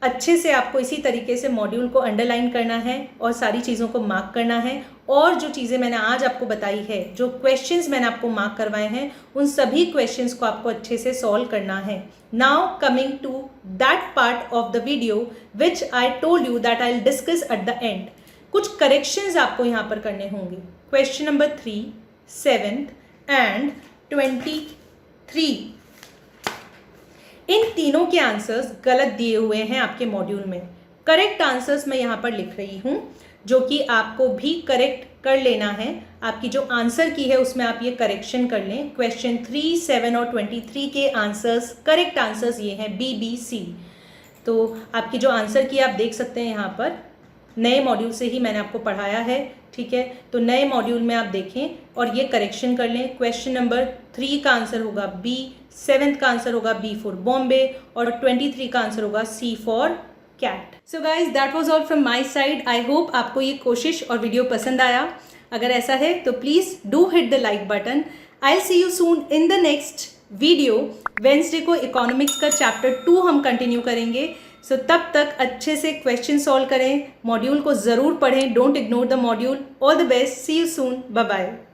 अच्छे से आपको इसी तरीके से मॉड्यूल को अंडरलाइन करना है और सारी चीज़ों को मार्क करना है, और जो चीज़ें मैंने आज आपको बताई है, जो क्वेश्चंस मैंने आपको मार्क करवाए हैं, उन सभी क्वेश्चंस को आपको अच्छे से सॉल्व करना है। Now coming to that part of the video which I told you that I will discuss at the end. कुछ करेक्शंस आपको यहाँ पर करने होंगे। क्वेश्चन नंबर 3, 7 एंड 23, इन तीनों के आंसर्स गलत दिए हुए हैं आपके मॉड्यूल में। करेक्ट आंसर्स मैं यहाँ पर लिख रही हूँ, जो कि आपको भी करेक्ट कर लेना है। आपकी जो आंसर की है उसमें आप ये करेक्शन कर लें। क्वेश्चन 3, 7 और 23 के आंसर्स, करेक्ट आंसर्स ये हैं BBC। तो आपकी जो आंसर की आप देख सकते हैं यहाँ पर, नए मॉड्यूल से ही मैंने आपको पढ़ाया है, ठीक है। तो नए मॉड्यूल में आप देखें और ये करेक्शन कर लें। क्वेश्चन नंबर 3 का आंसर होगा B, 7 का आंसर होगा B फॉर बॉम्बे और 23 का आंसर होगा C for cat. So guys that was all from my side. I hope आपको ये कोशिश और वीडियो पसंद आया। अगर ऐसा है तो please do hit the like button. I will see you soon in the next video. Wednesday को इकोनॉमिक्स का चैप्टर 2 हम कंटिन्यू करेंगे। सो तब तक अच्छे से क्वेश्चन सॉल्व करें, मॉड्यूल को ज़रूर पढ़ें, don't ignore the module. All the best, see you soon, bye bye.